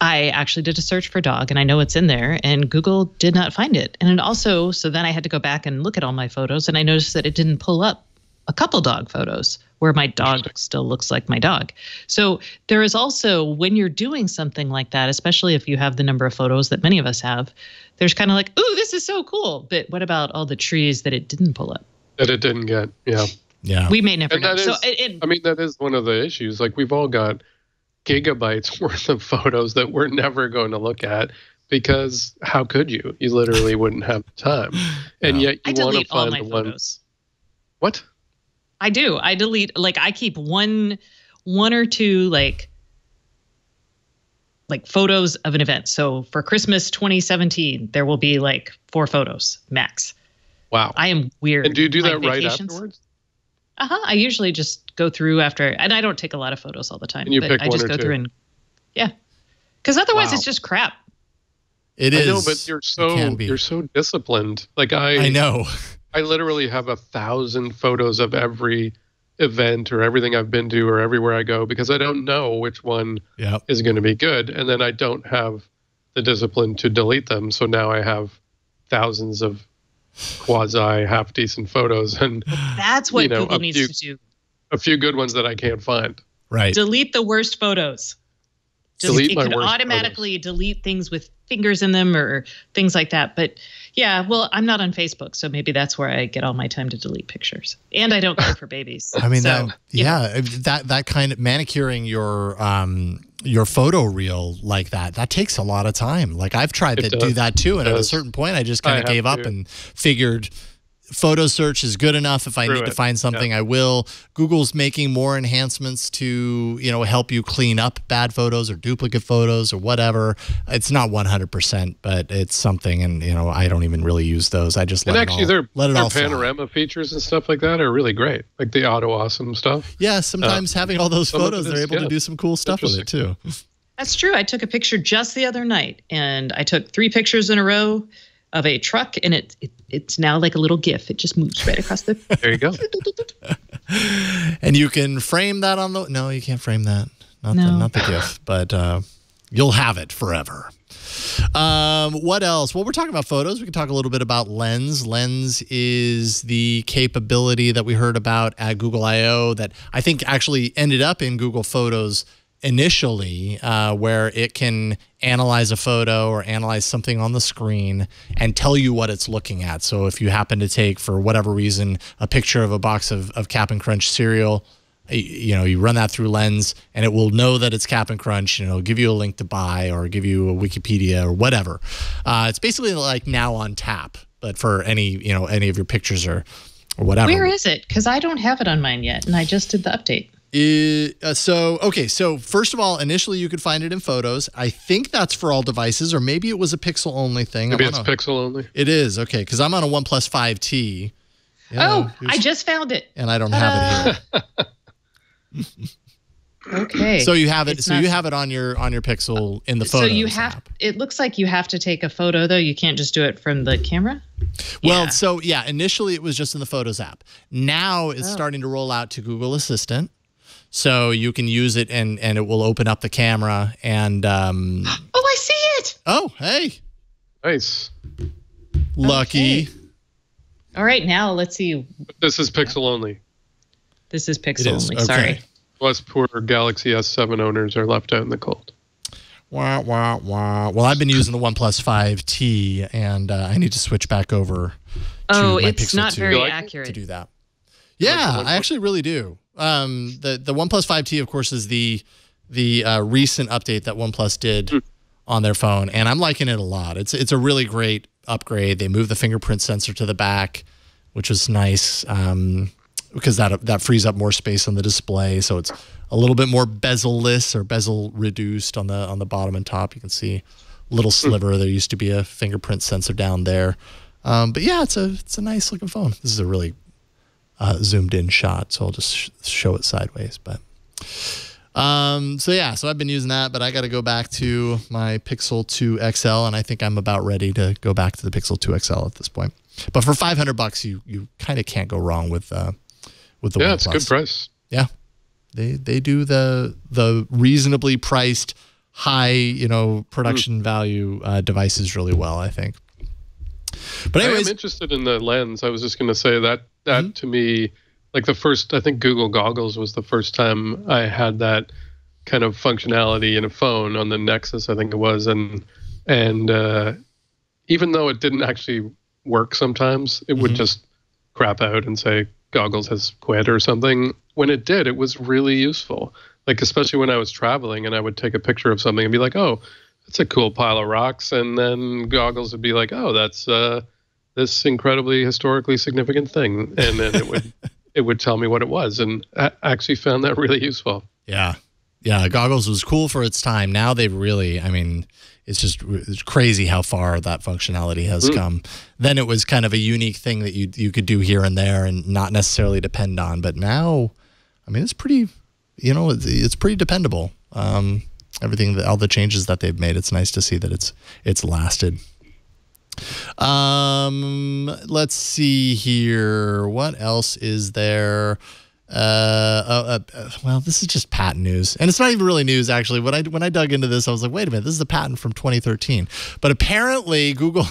I actually did a search for dog, and I know it's in there, and Google did not find it. And it also, so then I had to go back and look at all my photos, and I noticed that it didn't pull up a couple dog photos where my dog still looks like my dog. So there is also, when you're doing something like that, especially if you have the number of photos that many of us have, there's kind of like, ooh, this is so cool. But what about all the trees that it didn't pull up? That it didn't get, yeah. We may never know. I mean, that is one of the issues. Like, we've all got gigabytes worth of photos that we're never going to look at, because how could you? You literally wouldn't have the time. And yet you want to find the one. Photos. What? I do. I delete, like, I keep one or two like photos of an event. So for Christmas 2017, there will be like 4 photos max. Wow. I am weird. And do you do that right afterwards? I usually just go through after, and I don't take a lot of photos all the time. And you but pick I just one or go two. through and because otherwise it's just crap. It is. I know, but you're so disciplined. Like I know. I literally have 1,000 photos of every event or everything I've been to or everywhere I go, because I don't know which one is going to be good, and then I don't have the discipline to delete them. So now I have thousands of quasi half decent photos, and that's what Google needs to do. A few good ones that I can't find. Right. Delete the worst photos. It can automatically delete things with fingers in them or things like that. But yeah, well, I'm not on Facebook, so maybe that's where I get all my time to delete pictures. And I don't care for babies. I mean, that kind of manicuring your photo reel like that takes a lot of time. Like, I've tried to do that too, and at a certain point, I just kind of gave up and figured photo search is good enough. If I need to find something, I will. Google's making more enhancements to, you know, help you clean up bad photos or duplicate photos or whatever. It's not 100%, but it's something. And, you know, I don't even really use those. I just let it all panorama features and stuff like that are really great. Like the auto awesome stuff. Yeah, sometimes having all those photos, they're able to do some cool stuff with it too. That's true. I took a picture just the other night, and I took 3 pictures in a row of a truck, and it's now like a little GIF. It just moves right across the. There you go. And you can frame that on the. No, you can't frame that. Not the GIF, but you'll have it forever. What else? Well, we're talking about photos. We can talk a little bit about Lens. Lens is the capability that we heard about at Google I/O that I think actually ended up in Google Photos initially, where it can analyze a photo or analyze something on the screen and tell you what it's looking at. So if you happen to take, for whatever reason, a picture of a box of Cap'n Crunch cereal, you run that through Lens and it will know that it's Cap'n Crunch, and it'll give you a link to buy or give you a Wikipedia or whatever. It's basically like Now on Tap, but for any of your pictures or whatever. Where is it? Because I don't have it on mine yet, and I just did the update. So first of all, initially you could find it in Photos. I think that's for all devices, or maybe it was a Pixel only thing. Maybe it's Pixel only. It is, okay, because I'm on a OnePlus 5T. I just found it. And I don't have it here. Okay. So you have it. So you have it on your Pixel in the Photos app. It looks like you have to take a photo though. You can't just do it from the camera. Well, so yeah, initially it was just in the Photos app. Now it's starting to roll out to Google Assistant. So you can use it and it will open up the camera and I see it. Oh, hey. Nice. Lucky. Okay. All right, now let's see. This is Pixel only. This is Pixel only. Okay. Sorry. Plus, poor Galaxy S7 owners are left out in the cold. Wah, wah, wah. Well, I've been using the OnePlus 5T, and I need to switch back over to my it's Pixel not 2 very accurate to do that. Yeah, I actually really do. The OnePlus 5T, of course, is the recent update that OnePlus did on their phone, and I'm liking it a lot. It's a really great upgrade. They moved the fingerprint sensor to the back, which was nice. Because that frees up more space on the display, so it's a little bit more bezel-less or bezel reduced on the bottom and top. You can see a little sliver. There used to be a fingerprint sensor down there, but yeah, it's a nice looking phone. This is a really zoomed in shot, so I'll just show it sideways. But so I've been using that, but I got to go back to my Pixel 2 XL, and I think I'm about ready to go back to the Pixel 2 XL at this point. But for $500, you kind of can't go wrong with the OnePlus. It's a good price. Yeah, they do the reasonably priced, high production value devices really well, I think. But anyways, I'm interested in the Lens. I was just going to say that to me, like I think Google Goggles was the first time I had that kind of functionality in a phone on the Nexus, I think it was, and even though it didn't actually work sometimes, it would just crap out and say Goggles has quit or something. When it did, it was really useful. Like, especially when I was traveling and I would take a picture of something and be like, oh, that's a cool pile of rocks. And then Goggles would be like, oh, that's this incredibly historically significant thing. And then it would tell me what it was. And I actually found that really useful. Yeah. Yeah. Goggles was cool for its time. Now they've really, it's crazy how far that functionality has come. Then it was kind of a unique thing that you could do here and there and not necessarily depend on. But now, it's pretty, it's pretty dependable. Everything, all the changes that they've made, it's nice to see that it's lasted. Let's see here. What else is there? Well, this is just patent news, and it's not even really news actually. When I dug into this, I was like, wait a minute, this is a patent from 2013. But apparently, Google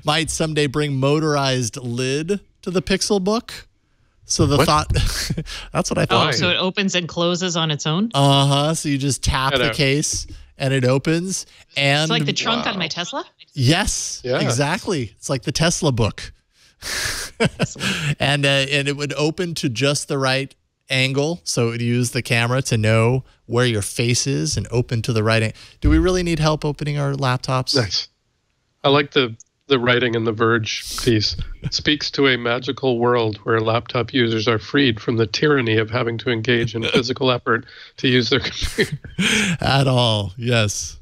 might someday bring motorized lid to the Pixel Book. So that's what I thought. Oh, so it opens and closes on its own? So you just tap the case and it opens. And it's like the trunk on my Tesla? Yes, exactly. It's like the Tesla Book. And it would open to just the right angle, so it would use the camera to know where your face is and open to the right angle. Do we really need help opening our laptops? Nice. I like the writing in the Verge piece. It speaks to a magical world where laptop users are freed from the tyranny of having to engage in physical effort to use their computer. At all, yes.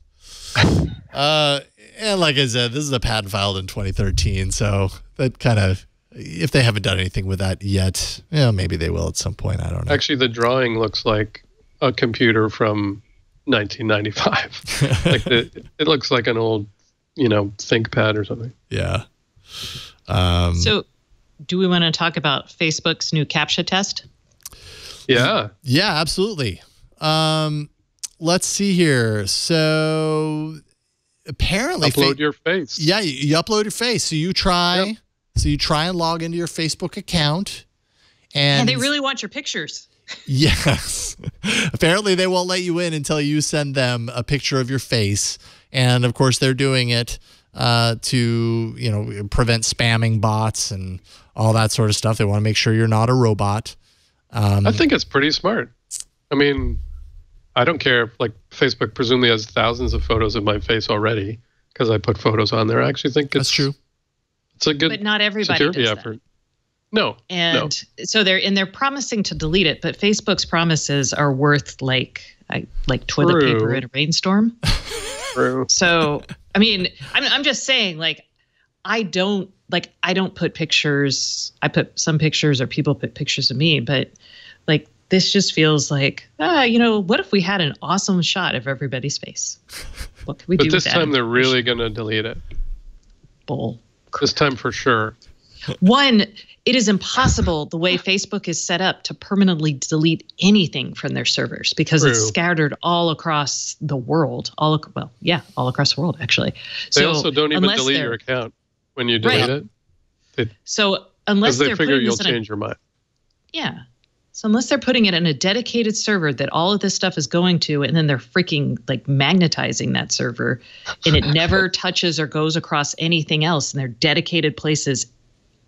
And like I said, this is a patent filed in 2013, so that kind of, if they haven't done anything with that yet, maybe they will at some point. I don't know. Actually, the drawing looks like a computer from 1995. It looks like an old, ThinkPad or something. Yeah. So, do we want to talk about Facebook's new CAPTCHA test? Yeah. Yeah, absolutely. Let's see here. So, apparently upload your face. Yeah, you upload your face. So you try and log into your Facebook account. And they really want your pictures. Yes. Apparently they won't let you in until you send them a picture of your face. And of course they're doing it to, prevent spamming bots and all that sort of stuff. They want to make sure you're not a robot. I think it's pretty smart. I mean, I don't care if Facebook presumably has thousands of photos of my face already because I put photos on there. I actually think that's true. It's a good but not everybody security does effort. That. No. So they're promising to delete it, but Facebook's promises are worth like toilet paper in a rainstorm. True. So I mean, I'm just saying, I don't put pictures. I put some pictures, or people put pictures of me, but this just feels like, what if we had an awesome shot of everybody's face? What could we do with that? But this time they're really going to delete it. Bull. This time for sure. One, it is impossible the way Facebook is set up to permanently delete anything from their servers because it's scattered all across the world. All across the world, actually. They also don't even delete your account when you delete it. So unless they figure you'll change your mind. Yeah. So unless they're putting it in a dedicated server that all of this stuff is going to, and then they're freaking magnetizing that server, and it never touches or goes across anything else, and they're dedicated places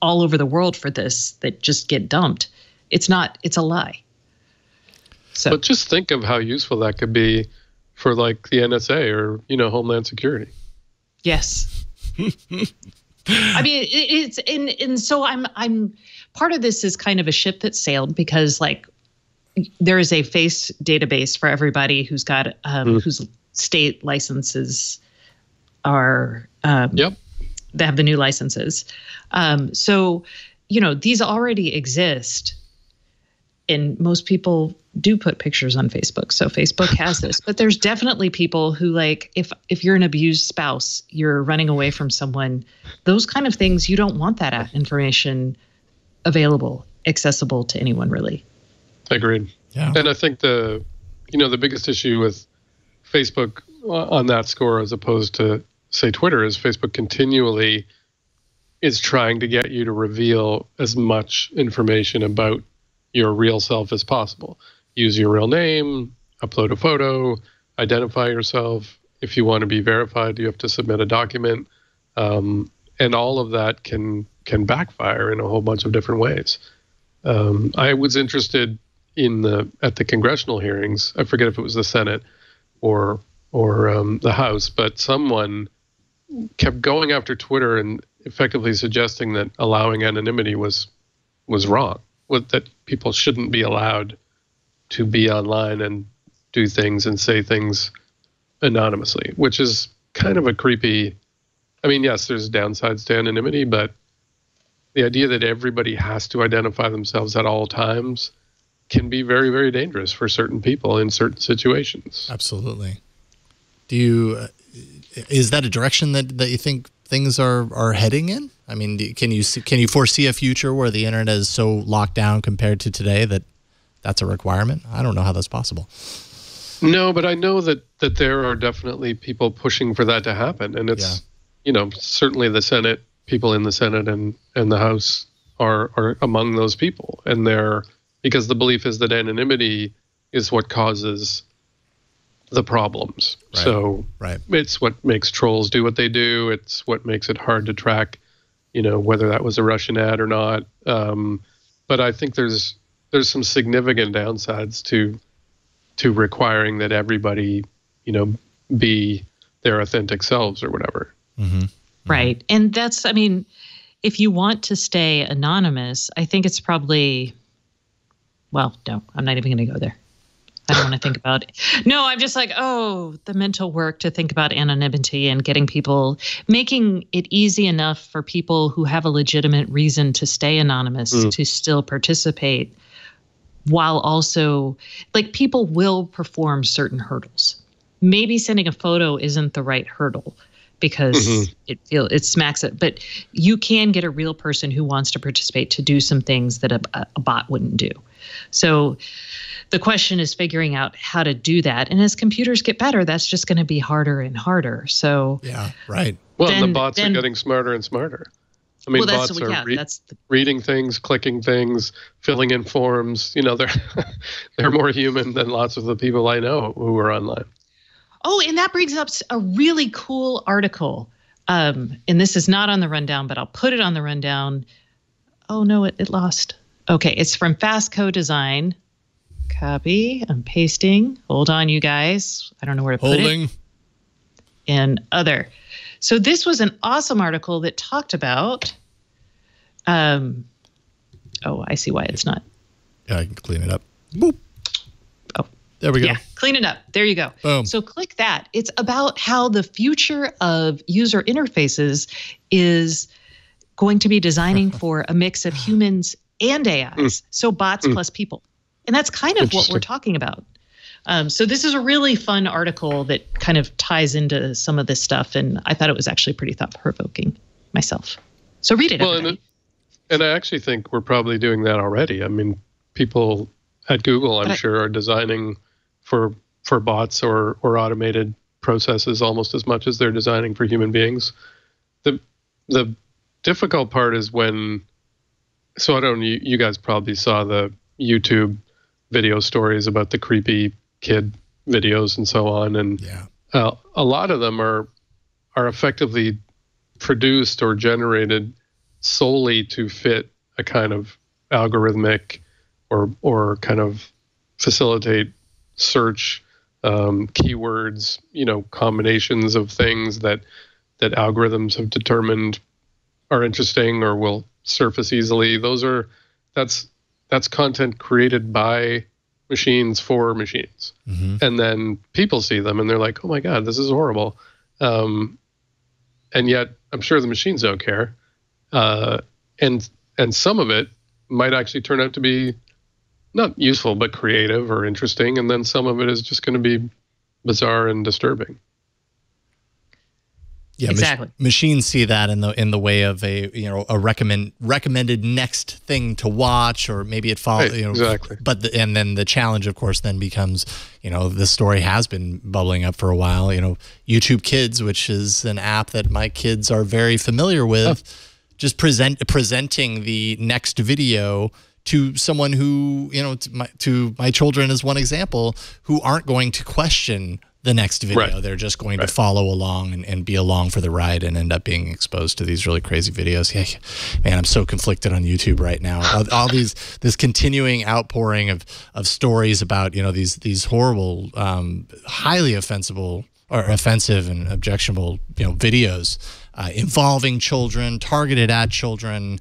all over the world for this that just get dumped. It's a lie. So, but just think of how useful that could be for the NSA or, Homeland Security. Yes. I mean, it's and so I'm part of this is kind of a ship that sailed because there is a face database for everybody who's got whose state licenses are they have the new licenses. So these already exist, and most people do put pictures on Facebook. So Facebook has this, but there's definitely people who if you're an abused spouse, you're running away from someone, those kind of things, you don't want that information available, accessible to anyone, really. Agreed. Yeah. And I think the biggest issue with Facebook on that score, as opposed to say Twitter, is Facebook continually is trying to get you to reveal as much information about your real self as possible. Use your real name, upload a photo, identify yourself. If you want to be verified, you have to submit a document. And all of that can backfire in a whole bunch of different ways. I was interested at the congressional hearings. I forget if it was the Senate or the House, but someone kept going after Twitter and effectively suggesting that allowing anonymity was wrong. That people shouldn't be allowed to be online and do things and say things anonymously, which is kind of a creepy. I mean, yes, there's downsides to anonymity, but the idea that everybody has to identify themselves at all times can be very, very dangerous for certain people in certain situations. Absolutely. Is that a direction that you think things are heading in? I mean, can you foresee a future where the internet is so locked down compared to today that that's a requirement? I don't know how that's possible. No, but I know that there are definitely people pushing for that to happen, and it's certainly the Senate, people in the Senate and the House are among those people, and because the belief is that anonymity is what causes the problems. Right. So it's what makes trolls do what they do. It's what makes it hard to track, whether that was a Russian ad or not. But I think there's some significant downsides to requiring that everybody, be their authentic selves or whatever. Mm-hmm. Right. And that's, I mean, if you want to stay anonymous, I think it's probably, well, no, I'm not even going to go there. I don't want to think about it. No, I'm just the mental work to think about anonymity and making it easy enough for people who have a legitimate reason to stay anonymous to still participate, while also, people will perform certain hurdles. Maybe sending a photo isn't the right hurdle because it smacks it, but you can get a real person who wants to participate to do some things that a bot wouldn't do. So the question is figuring out how to do that. And as computers get better, that's just going to be harder and harder. So yeah, right. Well, the bots are getting smarter and smarter. I mean, bots are reading things, clicking things, filling in forms. You know, they're more human than lots of the people I know who are online. Oh, and that brings up a really cool article. And this is not on the rundown, but I'll put it on the rundown. Oh, no, it lost. Okay, it's from Fast Design. Copy. I'm pasting. Hold on, you guys. I don't know where to put it. And other. So this was an awesome article that talked about. Oh, I see why it's not. Yeah, I can clean it up. Boop. Oh, there we go. Yeah, clean it up. There you go. Boom. So click that. It's about how the future of user interfaces is going to be designing for a mix of humans and AIs. So bots plus people. And that's kind of what we're talking about. So this is a really fun article that kind of ties into some of this stuff. And I thought it was actually pretty thought-provoking myself. So read it, everybody. And I actually think we're probably doing that already. I mean, people at Google, I'm sure, are designing for bots or automated processes almost as much as they're designing for human beings. The difficult part is when, so I don't know, you guys probably saw the YouTube video stories about the creepy kid videos and so on. And a lot of them are effectively produced or generated solely to fit a kind of algorithmic or kind of facilitate search keywords, you know, combinations of things that algorithms have determined are interesting or will surface easily. That's content created by machines for machines. And then people see them and they're like, oh my God, this is horrible. And yet I'm sure the machines don't care. And some of it might actually turn out to be not useful, but creative or interesting. And then some of it is just going to be bizarre and disturbing. Yeah, exactly. Machines see that in the way of a recommended next thing to watch, or maybe it follows. Right, exactly. But and then the challenge, of course, then becomes, this story has been bubbling up for a while. YouTube Kids, which is an app that my kids are very familiar with, just presenting the next video to someone who, to my children as one example, who aren't going to question the next video. Right. They're just going to follow along and be along for the ride and end up being exposed to these really crazy videos. Yeah, man, I'm so conflicted on YouTube right now. All this continuing outpouring of stories about, these horrible, highly offensive and objectionable, videos involving children, targeted at children.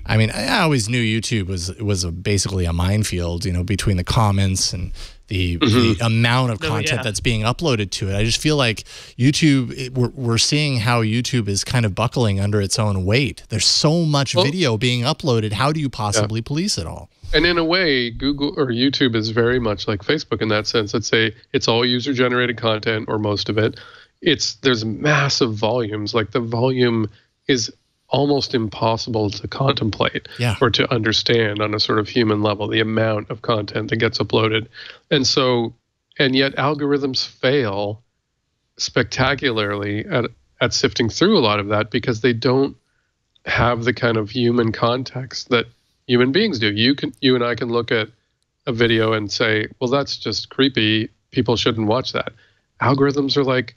I mean, I always knew YouTube was basically a minefield, between the comments and the amount of content that's being uploaded to it. I just feel like YouTube, we're seeing how YouTube is kind of buckling under its own weight. There's so much video being uploaded. How do you possibly police it all? And in a way, Google or YouTube is very much like Facebook in that sense. Let's say it's all user-generated content, or most of it. There's massive volumes. Like, the volume is almost impossible to contemplate or to understand on a sort of human level, the amount of content that gets uploaded. And yet algorithms fail spectacularly at sifting through a lot of that, because they don't have the kind of human context that human beings do. You and I can look at a video and say, well, that's just creepy, people shouldn't watch that. Algorithms are like,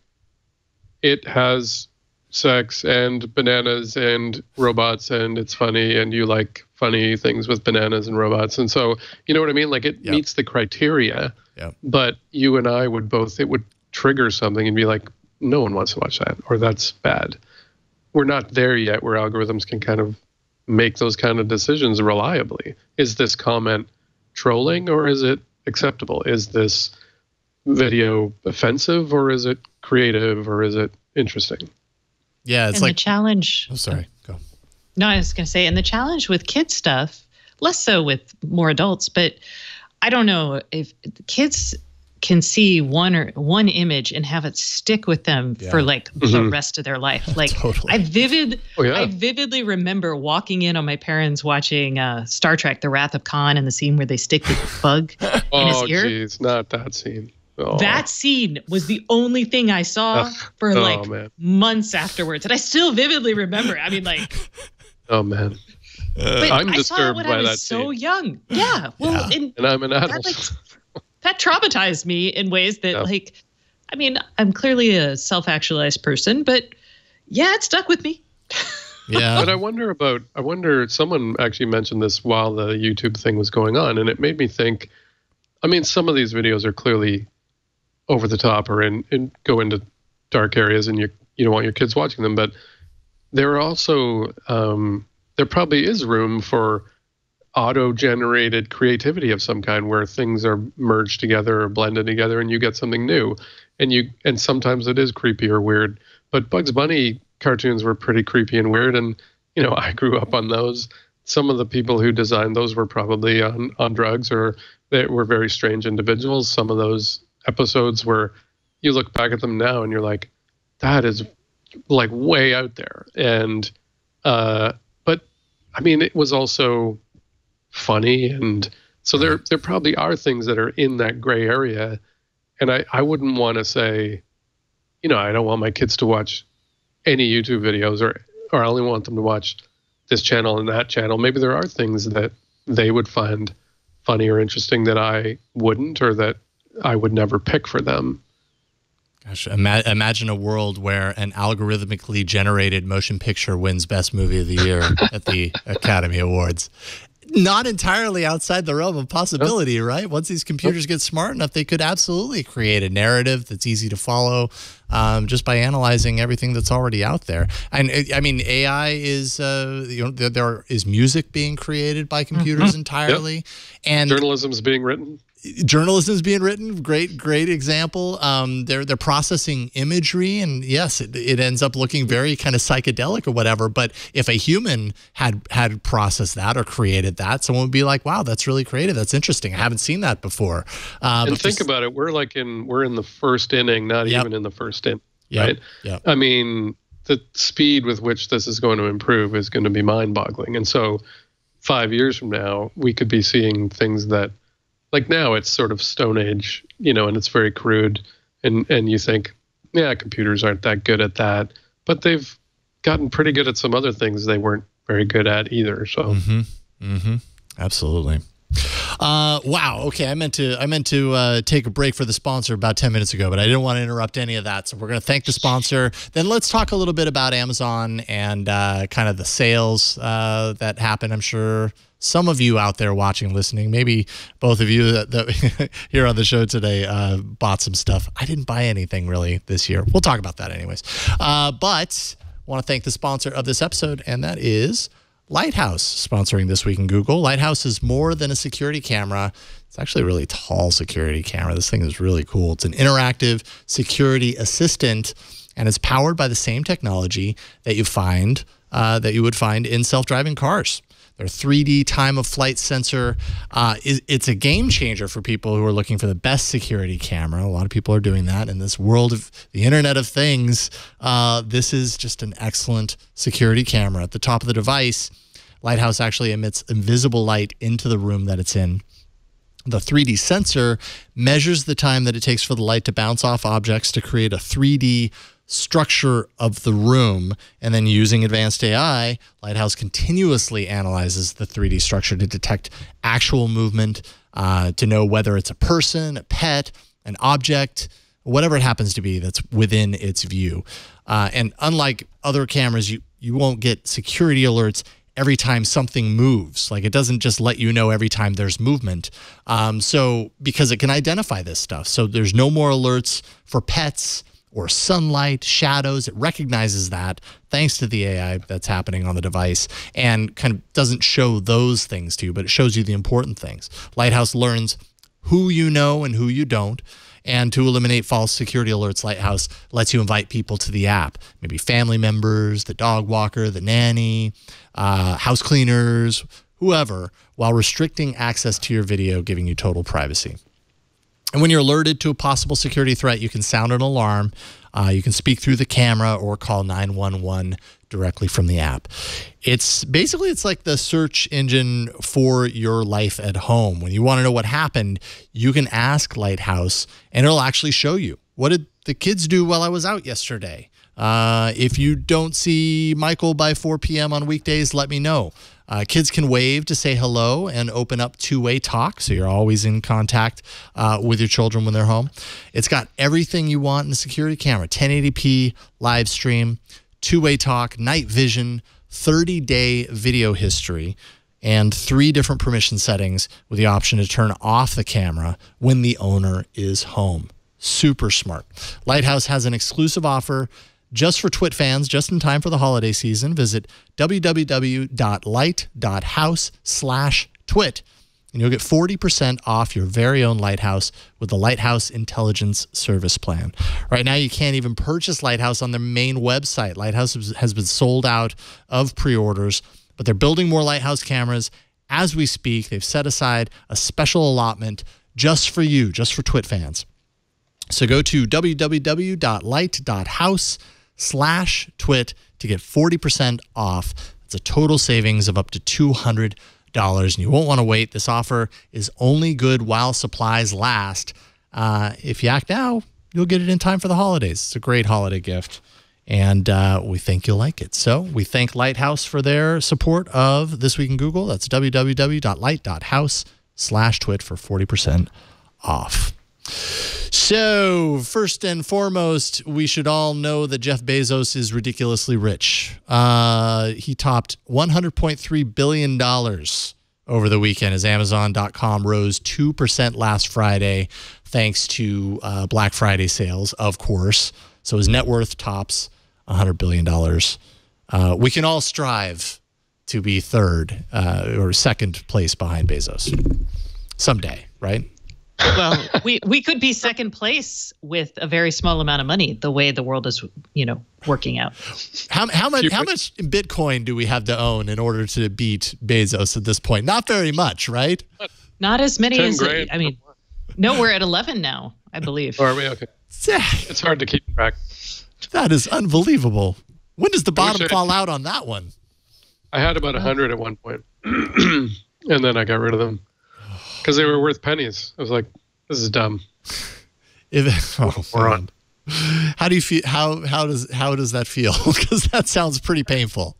it has sex and bananas and robots and it's funny and you like funny things with bananas and robots. And so, you know what I mean? Like, it meets the criteria, but you and I it would trigger something and be like, no one wants to watch that, or that's bad. We're not there yet where algorithms can kind of make those kind of decisions reliably. Is this comment trolling or is it acceptable? Is this video offensive or is it creative or is it interesting? Yeah, it's and like the challenge. Oh, sorry. Go. No, I was going to say, and the challenge with kids stuff, less so with more adults, but I don't know if kids can see one image and have it stick with them for like the rest of their life. Like Totally. I vividly remember walking in on my parents watching Star Trek: The Wrath of Khan, and the scene where they stick the bug in his ear. Oh, geez, not that scene. Oh. That scene was the only thing I saw for months afterwards, and I still vividly remember. I mean, like, oh man, but I'm I disturbed saw it when by I was that so scene. young. Yeah, well, and I'm an adult. That traumatized me in ways that, like, I mean, I'm clearly a self-actualized person, but yeah, it stuck with me. Yeah. But I wonder, someone actually mentioned this while the YouTube thing was going on, and it made me think, I mean, some of these videos are clearly over the top or go into dark areas, and you don't want your kids watching them, but there are also, there probably is room for auto-generated creativity of some kind where things are merged together or blended together and you get something new, and sometimes it is creepy or weird. But Bugs Bunny cartoons were pretty creepy and weird, and I grew up on those. Some of the people who designed those were probably on drugs, or they were very strange individuals. Some of those episodes where you look back at them now and you're like, that is like way out there. And but I mean, it was also funny, and so there probably are things that are in that gray area, and I wouldn't want to say, I don't want my kids to watch any YouTube videos, or I only want them to watch this channel and that channel. Maybe there are things that they would find funny or interesting that I wouldn't, or that I would never pick for them. Gosh, imagine a world where an algorithmically generated motion picture wins Best Movie of the Year at the Academy Awards. Not entirely outside the realm of possibility, right? Once these computers get smart enough, they could absolutely create a narrative that's easy to follow just by analyzing everything that's already out there. And I mean, AI is, there is music being created by computers entirely. And journalism's being written. Journalism's being written, great example. They're processing imagery, and yes, it ends up looking very kind of psychedelic or whatever. But if a human had processed that or created that, someone would be like, "Wow, that's really creative. That's interesting. I haven't seen that before." And think about it. We're in the first inning, not even in the first inning, right? Yep. I mean, the speed with which this is going to improve is going to be mind-boggling. And so, 5 years from now, we could be seeing things that. Like now it's sort of Stone Age, and it's very crude, and you think, yeah, computers aren't that good at that, but they've gotten pretty good at some other things they weren't very good at either. So, absolutely. Wow. Okay, I meant to take a break for the sponsor about 10 minutes ago, but I didn't want to interrupt any of that. So we're going to thank the sponsor. Then let's talk a little bit about Amazon and kind of the sales that happened. I'm sure some of you out there watching, listening, maybe both of you that here on the show today bought some stuff. I didn't buy anything really this year. We'll talk about that anyways. But I want to thank the sponsor of this episode, and that is Lighthouse, sponsoring This Week in Google. Lighthouse is more than a security camera. It's actually a really tall security camera. This thing is really cool. It's an interactive security assistant, and it's powered by the same technology that you would find in self-driving cars. Their 3D time-of-flight sensor, it's a game changer for people who are looking for the best security camera. A lot of people are doing that in this world of the Internet of Things. This is just an excellent security camera. At the top of the device, Lighthouse actually emits invisible light into the room that it's in. The 3D sensor measures the time that it takes for the light to bounce off objects to create a 3D structure of the room, and then using advanced AI, Lighthouse continuously analyzes the 3D structure to detect actual movement, to know whether it's a person, a pet, an object, whatever it happens to be that's within its view. And unlike other cameras, you won't get security alerts every time something moves. Like, it doesn't just let you know every time there's movement. So because it can identify this stuff. So there's no more alerts for pets or sunlight, shadows. It recognizes that thanks to the AI that's happening on the device, and kind of doesn't show those things to you, but it shows you the important things. Lighthouse learns who you know and who you don't. And to eliminate false security alerts, Lighthouse lets you invite people to the app, maybe family members, the dog walker, the nanny, house cleaners, whoever, while restricting access to your video, giving you total privacy. And when you're alerted to a possible security threat, you can sound an alarm. You can speak through the camera or call 911 directly from the app. It's like the search engine for your life at home. When you want to know what happened, you can ask Lighthouse, and it'll actually show you. What did the kids do while I was out yesterday? If you don't see Michael by 4 p.m. on weekdays, let me know. Kids can wave to say hello and open up two-way talk, so you're always in contact with your children when they're home. It's got everything you want in the security camera: 1080p live stream, two-way talk, night vision, 30-day video history, and 3 different permission settings with the option to turn off the camera when the owner is home. Super smart. Lighthouse has an exclusive offer just for Twit fans, just in time for the holiday season. Visit www.light.house/twit, and you'll get 40% off your very own Lighthouse with the Lighthouse Intelligence Service Plan. Right now, you can't even purchase Lighthouse on their main website. Lighthouse has been sold out of pre-orders, but they're building more Lighthouse cameras as we speak. They've set aside a special allotment just for you, just for Twit fans. So go to www.light.house/twit to get 40% off. It's a total savings of up to $200, and you won't want to wait. This offer is only good while supplies last. If you act now, you'll get it in time for the holidays. It's a great holiday gift, and we think you'll like it. So we thank Lighthouse for their support of This Week in Google. That's www.light.house/twit for 40% off. So, first and foremost, we should all know that Jeff Bezos is ridiculously rich. He topped $100.3 billion over the weekend as Amazon.com rose 2% last Friday, thanks to Black Friday sales, of course. So his net worth tops $100 billion. We can all strive to be third or second place behind Bezos someday, right? Well, we could be second place with a very small amount of money, the way the world is, working out. How much Bitcoin do we have to own in order to beat Bezos at this point? Not very much, right? Not as many as grand. No, we're at 11 now, I believe. Are we? Okay. It's hard to keep track. That is unbelievable. When does the bottom fall out on that one? I had about 100 at one point, and then I got rid of them because they were worth pennies. I was like, "This is dumb." How do you feel? How does that feel? Because that sounds pretty painful.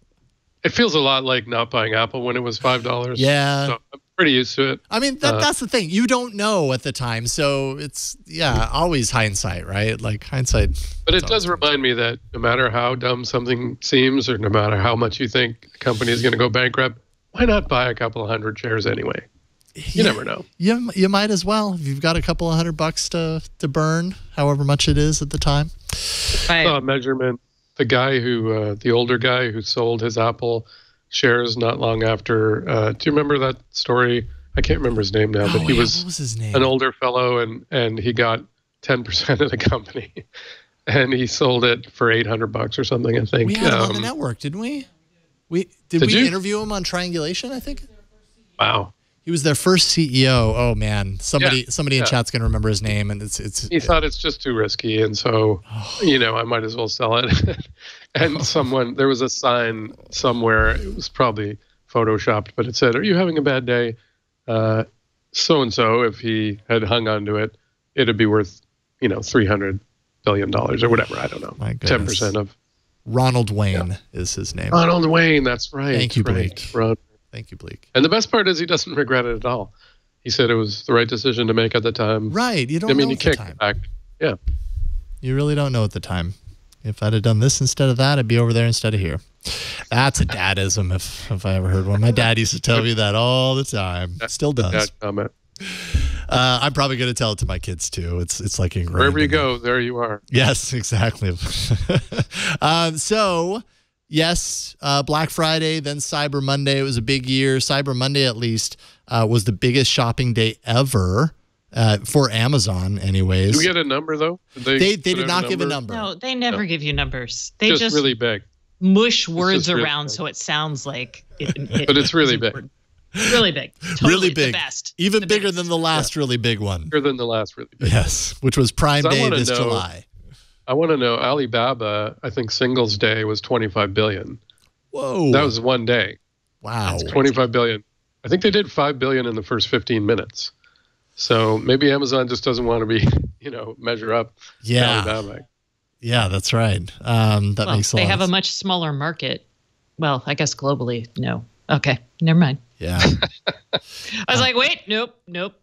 It feels a lot like not buying Apple when it was $5. Yeah. So I'm pretty used to it. I mean, that's the thing. You don't know at the time. So it's, always hindsight, right? Like hindsight. But it does remind me that no matter how dumb something seems or no matter how much you think a company is going to go bankrupt, why not buy a couple of 100 shares anyway? You never know. You might as well. If you've got a couple of $100 to burn, however much it is at the time. I saw a measurement. The guy the older guy who sold his Apple shares not long after, do you remember that story? I can't remember his name now, but he was his name? An older fellow and he got 10% of the company and he sold it for $800 or something, I think. We had him on the network, didn't we? Did we interview him on Triangulation, I think? Wow. He was their first CEO. Oh man, somebody in chat's gonna remember his name, and it's. He thought it's just too risky, and so I might as well sell it. And there was a sign somewhere. It was probably photoshopped, but it said, "Are you having a bad day? So and so, if he had hung on to it, it'd be worth $300 billion or whatever. I don't know. 10% of." Ronald Wayne is his name. Ronald Wayne, that's right. Thank you, Blake. Right. Thank you, Bleak. And the best part is he doesn't regret it at all. He said it was the right decision to make at the time. Right. You don't know you at can't the time. Go back. Yeah. You really don't know at the time. If I'd have done this instead of that, I'd be over there instead of here. That's a dadism if I ever heard one. My dad used to tell me that all the time. Still does. Dad comment. I'm probably going to tell it to my kids too. It's like ingrained. Wherever you go, there you are. Yes, exactly. Yes, Black Friday, then Cyber Monday. It was a big year. Cyber Monday, at least, was the biggest shopping day ever for Amazon, anyways. Do we get a number, though? They did not give a number. No, they never give you numbers. They just really big. Mush words around so it sounds like it. But it's really big. Really big. Totally really big. The best. Even the bigger biggest. than the last really big one. Bigger than the last really big. Yes, which was Prime So I Day wanna this know- July. I want to know, Alibaba, I think Singles Day was 25 billion. Whoa. That was one day. wow. That's 25 billion. I think they did 5 billion in the first 15 minutes. So maybe Amazon just doesn't want to be, measure up to Yeah. Alibaba. Yeah, that's right. That Well, makes a they lot have of a much smaller market. Well, I guess globally, no. Okay, never mind. Yeah. I was like, wait, nope.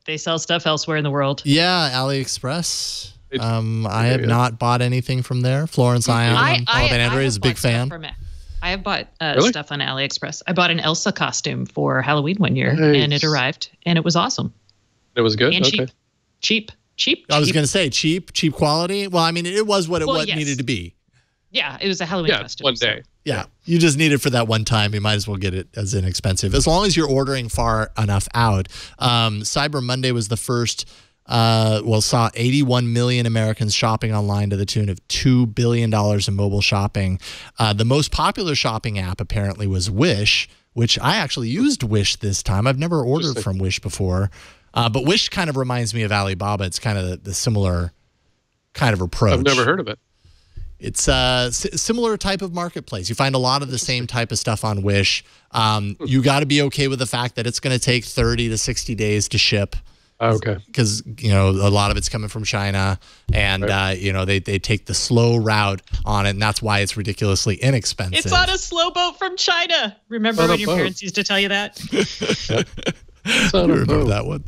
They sell stuff elsewhere in the world. Yeah, AliExpress. It- I have yeah. not bought anything from there. Florence Ion on Olive and Android have is a big bought stuff fan. from it. I have bought Really? stuff on AliExpress. I bought an Elsa costume for Halloween one year, Nice. and it arrived, and it was awesome It was good? and Okay. cheap. I was going to say cheap quality. Well, I mean, it was what it Yes. needed to be. Yeah, it was a Halloween Yeah, costume. one so- day. Yeah, you just need it for that one time. You might as well get it as inexpensive. As long as you're ordering far enough out. Cyber Monday was the first, saw 81 million Americans shopping online to the tune of $2 billion in mobile shopping. The most popular shopping app apparently was Wish, which I actually used Wish this time. I've never ordered from Wish before. But Wish kind of reminds me of Alibaba. It's kind of the similar kind of approach. I've never heard of it. It's a similar type of marketplace. You find a lot of the same type of stuff on Wish. You got to be okay with the fact that it's going to take 30 to 60 days to ship. Okay. Because, a lot of it's coming from China and, they take the slow route on it. And that's why it's ridiculously inexpensive. It's on a slow boat from China. Remember On a when your boat. parents used to tell you that? It's I on a remember boat. that one.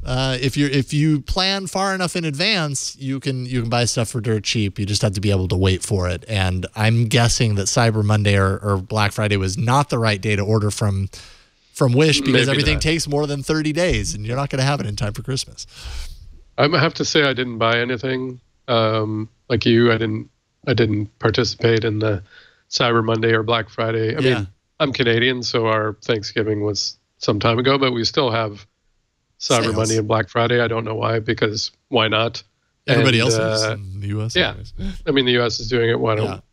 If you plan far enough in advance, you can buy stuff for dirt cheap. You just have to be able to wait for it. And I'm guessing that Cyber Monday or Black Friday was not the right day to order from Wish because Maybe everything not. takes more than 30 days, and you're not going to have it in time for Christmas. I have to say I didn't buy anything. Like you, I didn't participate in the Cyber Monday or Black Friday. I mean, I'm Canadian, so our Thanksgiving was some time ago, but we still have Cyber Sales. Monday and Black Friday. I don't know why, because why not? Everybody And, else is in the U.S. yeah. anyways. I mean, the U.S. is doing it.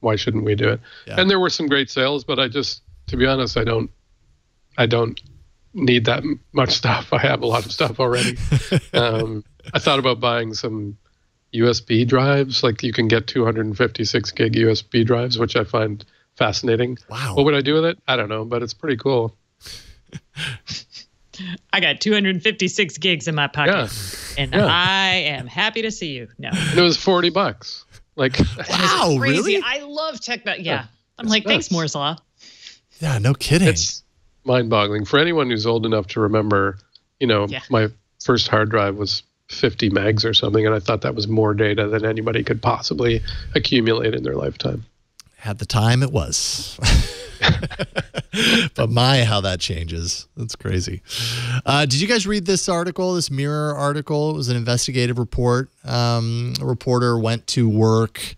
Why shouldn't we do it? Yeah. And there were some great sales, but to be honest, I don't need that much stuff. I have a lot of stuff already. I thought about buying some USB drives. Like you can get 256 gig USB drives, which I find fascinating. Wow. What would I do with it? I don't know, but it's pretty cool. I got 256 gigs in my pocket, Yeah. and Yeah. I am happy to see you. No, And it was $40. Like, Wow, crazy. really? I love technology. Yeah, Yeah. I'm like, thanks, Nuts. Moore's law. Yeah, no kidding. it's mind-boggling for anyone who's old enough to remember. Yeah. My first hard drive was 50 megs or something, and I thought that was more data than anybody could possibly accumulate in their lifetime. At the time, it was. But how that changes. That's crazy. Did you guys read this article, this Mirror article? It was an investigative report. A reporter went to work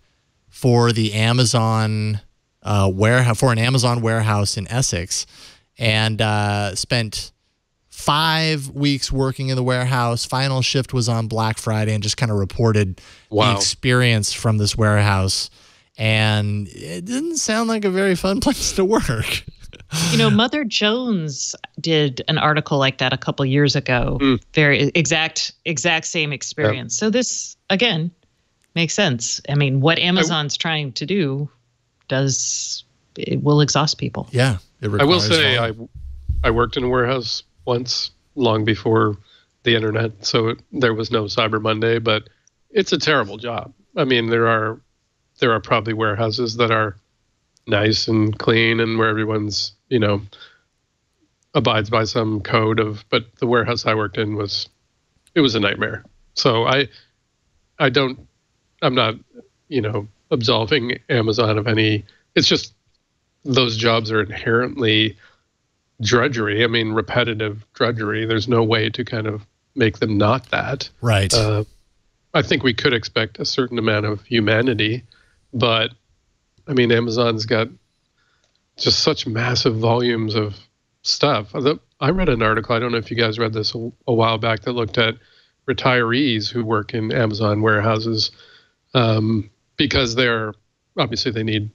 for the Amazon warehouse, for an Amazon warehouse in Essex, and spent 5 weeks working in the warehouse. Final shift was on Black Friday, and just kind of reported the experience from this warehouse. And it didn't sound like a very fun place to work. Mother Jones did an article like that a couple years ago. Very exact same experience. So this again makes sense. I mean, what Amazon's trying to do it will exhaust people. Yeah, it I will requires say volume. I worked in a warehouse once, long before the internet, so there was no Cyber Monday, but it's a terrible job. I mean, there are probably warehouses that are nice and clean and where everyone's, abides by some code but the warehouse I worked in was a nightmare. So I'm not, absolving Amazon of any, it's just those jobs are inherently drudgery. I mean, repetitive drudgery. There's no way to kind of make them not that. Right. I think we could expect a certain amount of humanity, but I mean, Amazon's got just such massive volumes of stuff. I read an article, I don't know if you guys read this a while back, that looked at retirees who work in Amazon warehouses because they need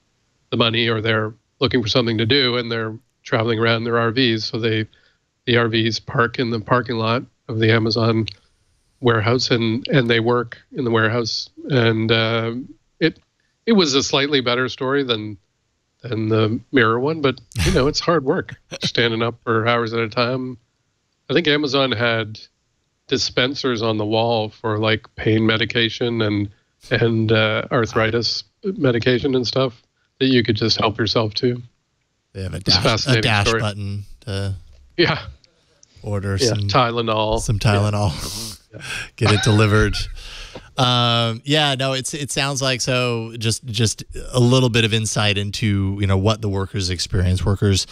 the money or they're looking for something to do, and they're traveling around in their RVs. So the RVs park in the parking lot of the Amazon warehouse, and they work in the warehouse. And it was a slightly better story than the Mirror one, but it's hard work standing up for hours at a time. I think Amazon had dispensers on the wall for like pain medication and arthritis medication and stuff that you could just help yourself to. They have a dash button to order some Tylenol. Some Tylenol. Get it delivered. It sounds like, so just a little bit of insight into what the workers experience. Workers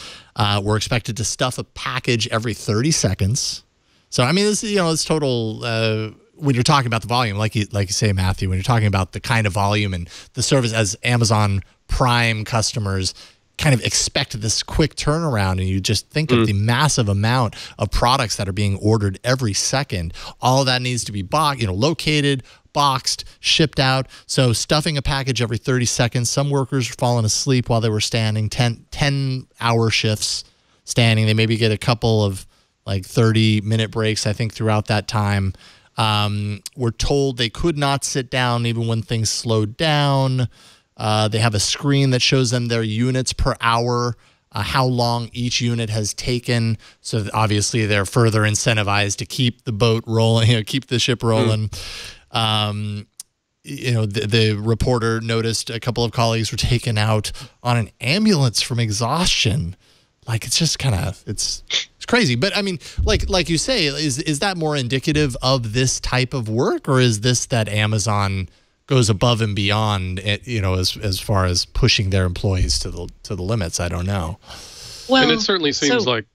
were expected to stuff a package every 30 seconds. So I mean, this it's total. When you're talking about the volume, like you say, Mathew, when you're talking about the kind of volume and the service, as Amazon Prime customers kind of expect this quick turnaround, and you just think of the massive amount of products that are being ordered every second. All of that needs to be located, boxed, shipped out. So stuffing a package every 30 seconds. Some workers were falling asleep while they were standing, 10-hour shifts standing. They maybe get a couple of 30-minute breaks, I think, throughout that time. We're told they could not sit down even when things slowed down. They have a screen that shows them their units per hour, how long each unit has taken. So obviously they're further incentivized to keep the boat rolling, keep the ship rolling. The reporter noticed a couple of colleagues were taken out on an ambulance from exhaustion. It's just kind of, it's crazy. But I mean, like you say, is that more indicative of this type of work, or is this that Amazon goes above and beyond, as far as pushing their employees to the limits? I don't know. Well, and it certainly seems like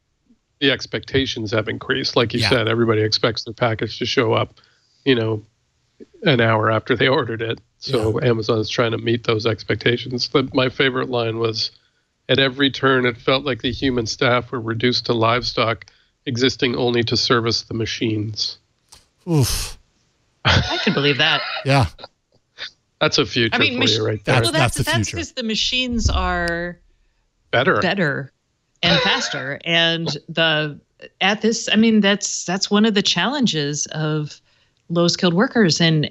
the expectations have increased. Like you said, everybody expects their package to show up, an hour after they ordered it. So Amazon's trying to meet those expectations. But my favorite line was, at every turn, it felt like the human staff were reduced to livestock, existing only to service the machines. Oof. I can believe that. Yeah. That's a future for you right there. Well, that's the future. Because the machines are better and faster. And that's one of the challenges of low-skilled workers. And,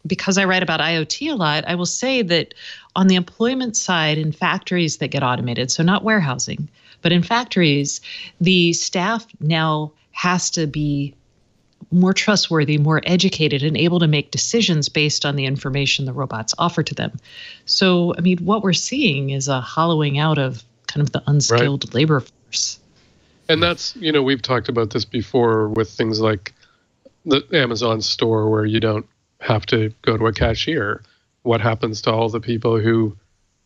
because I write about IoT a lot, I will say that on the employment side in factories that get automated, so not warehousing, but in factories, the staff now has to be more trustworthy, more educated, and able to make decisions based on the information the robots offer to them. So, I mean, what we're seeing is a hollowing out of kind of the unskilled labor force. And that's, we've talked about this before with things like the Amazon store, where you don't have to go to a cashier. What happens to all the people who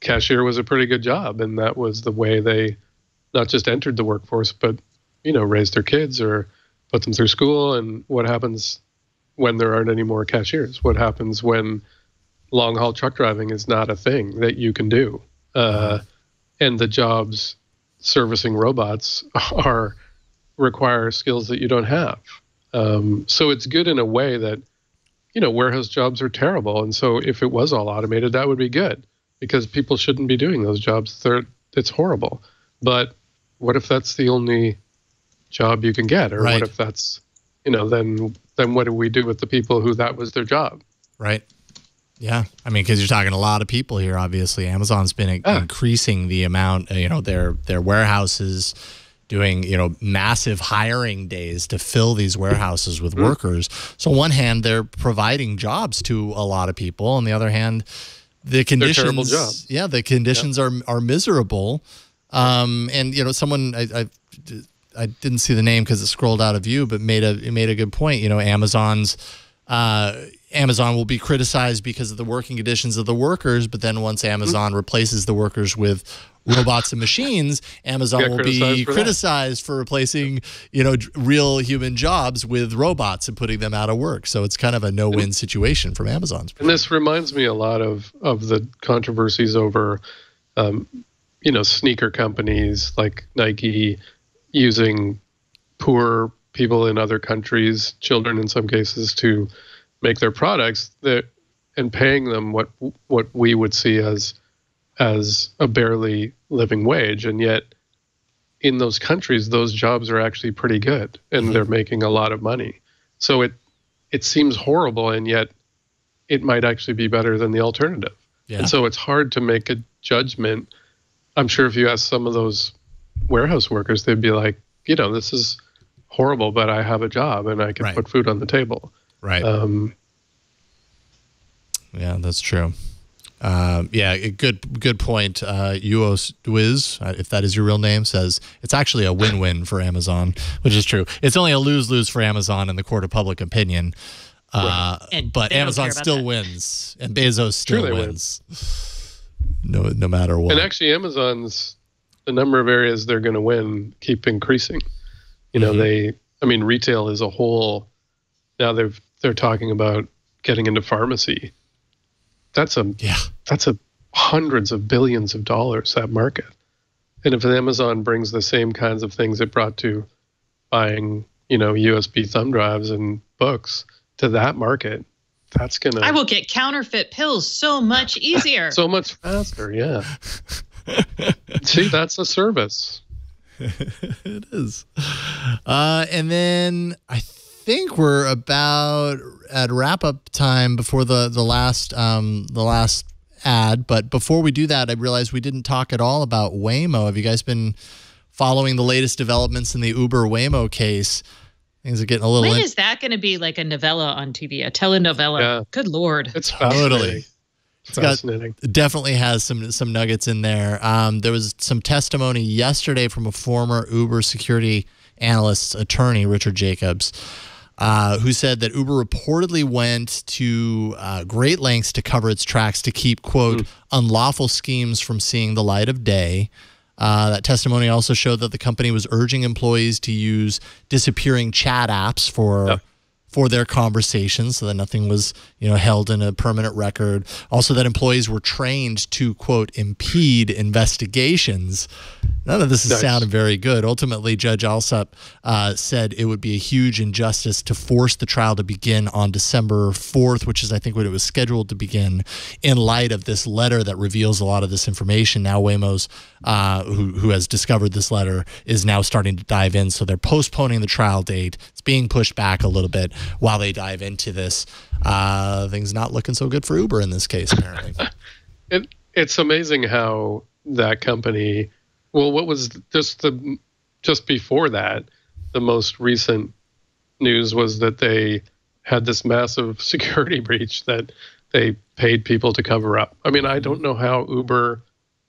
cashier was a pretty good job, and that was the way they not just entered the workforce, but, raised their kids or put them through school? And what happens when there aren't any more cashiers? What happens when long-haul truck driving is not a thing that you can do? And the jobs servicing robots require skills that you don't have. So it's good in a way that, warehouse jobs are terrible. And so if it was all automated, that would be good, because people shouldn't be doing those jobs. It's horrible. But what if that's the only job you can get? Or what if that's, then what do we do with the people who that was their job? Right. Yeah. I mean, because you're talking a lot of people here, obviously. Amazon's been increasing the amount, their warehouses, doing, massive hiring days to fill these warehouses with workers. So on one hand, they're providing jobs to a lot of people. On the other hand, the conditions, they're terrible jobs. Yeah, the conditions are miserable. And, someone, I didn't see the name because it scrolled out of view, but made a good point. Amazon will be criticized because of the working conditions of the workers, but then once Amazon replaces the workers with robots and machines, Amazon will be criticized for replacing, real human jobs with robots and putting them out of work. So it's kind of a no-win situation from Amazon's perspective. And this reminds me a lot of the controversies over, sneaker companies like Nike using poor people in other countries, children in some cases, to make their products and paying them what we would see as a barely living wage. And yet in those countries, those jobs are actually pretty good, and they're making a lot of money. So it seems horrible, and yet it might actually be better than the alternative. Yeah. And so it's hard to make a judgment. I'm sure if you ask some of those warehouse workers, they'd be like, this is horrible, but I have a job and I can put food on the table. Right. Yeah, that's true. Good point. Uos Dwiz, if that is your real name, says it's actually a win-win for Amazon, which is true. It's only a lose-lose for Amazon in the court of public opinion. But Amazon still wins, and Bezos still wins. No matter what. And actually, the number of areas they're going to win keep increasing. Retail as a whole, now they're talking about getting into pharmacy. That's a hundreds of billions of dollars, that market. And if Amazon brings the same kinds of things it brought to buying, USB thumb drives and books to that market, that's gonna. I will get counterfeit pills so much easier, so much faster. Yeah. See, that's a service. It is. And then I think we're about at wrap-up time before the last ad. But before we do that, I realized we didn't talk at all about Waymo. Have you guys been following the latest developments in the Uber Waymo case? Things are getting a little. When is that going to be like a novella on TV, a telenovela? Yeah. Good Lord. It's totally. It's fascinating. Definitely has some nuggets in there. There was some testimony yesterday from a former Uber security analyst's attorney, Richard Jacobs, who said that Uber reportedly went to great lengths to cover its tracks to keep, quote, unlawful schemes from seeing the light of day. That testimony also showed that the company was urging employees to use disappearing chat apps for their conversations, so that nothing was, held in a permanent record. Also, that employees were trained to, quote, impede investigations. None of this is sounding very good. Ultimately, Judge Alsup said it would be a huge injustice to force the trial to begin on December 4th, which is, I think, when it was scheduled to begin, in light of this letter that reveals a lot of this information. Now Waymo's, who has discovered this letter, is now starting to dive in. So they're postponing the trial date. It's being pushed back a little bit while they dive into this. Things not looking so good for Uber in this case, apparently. It's amazing how that company... Well, what was just before that, the most recent news was that they had this massive security breach that they paid people to cover up. I mean, I don't know how Uber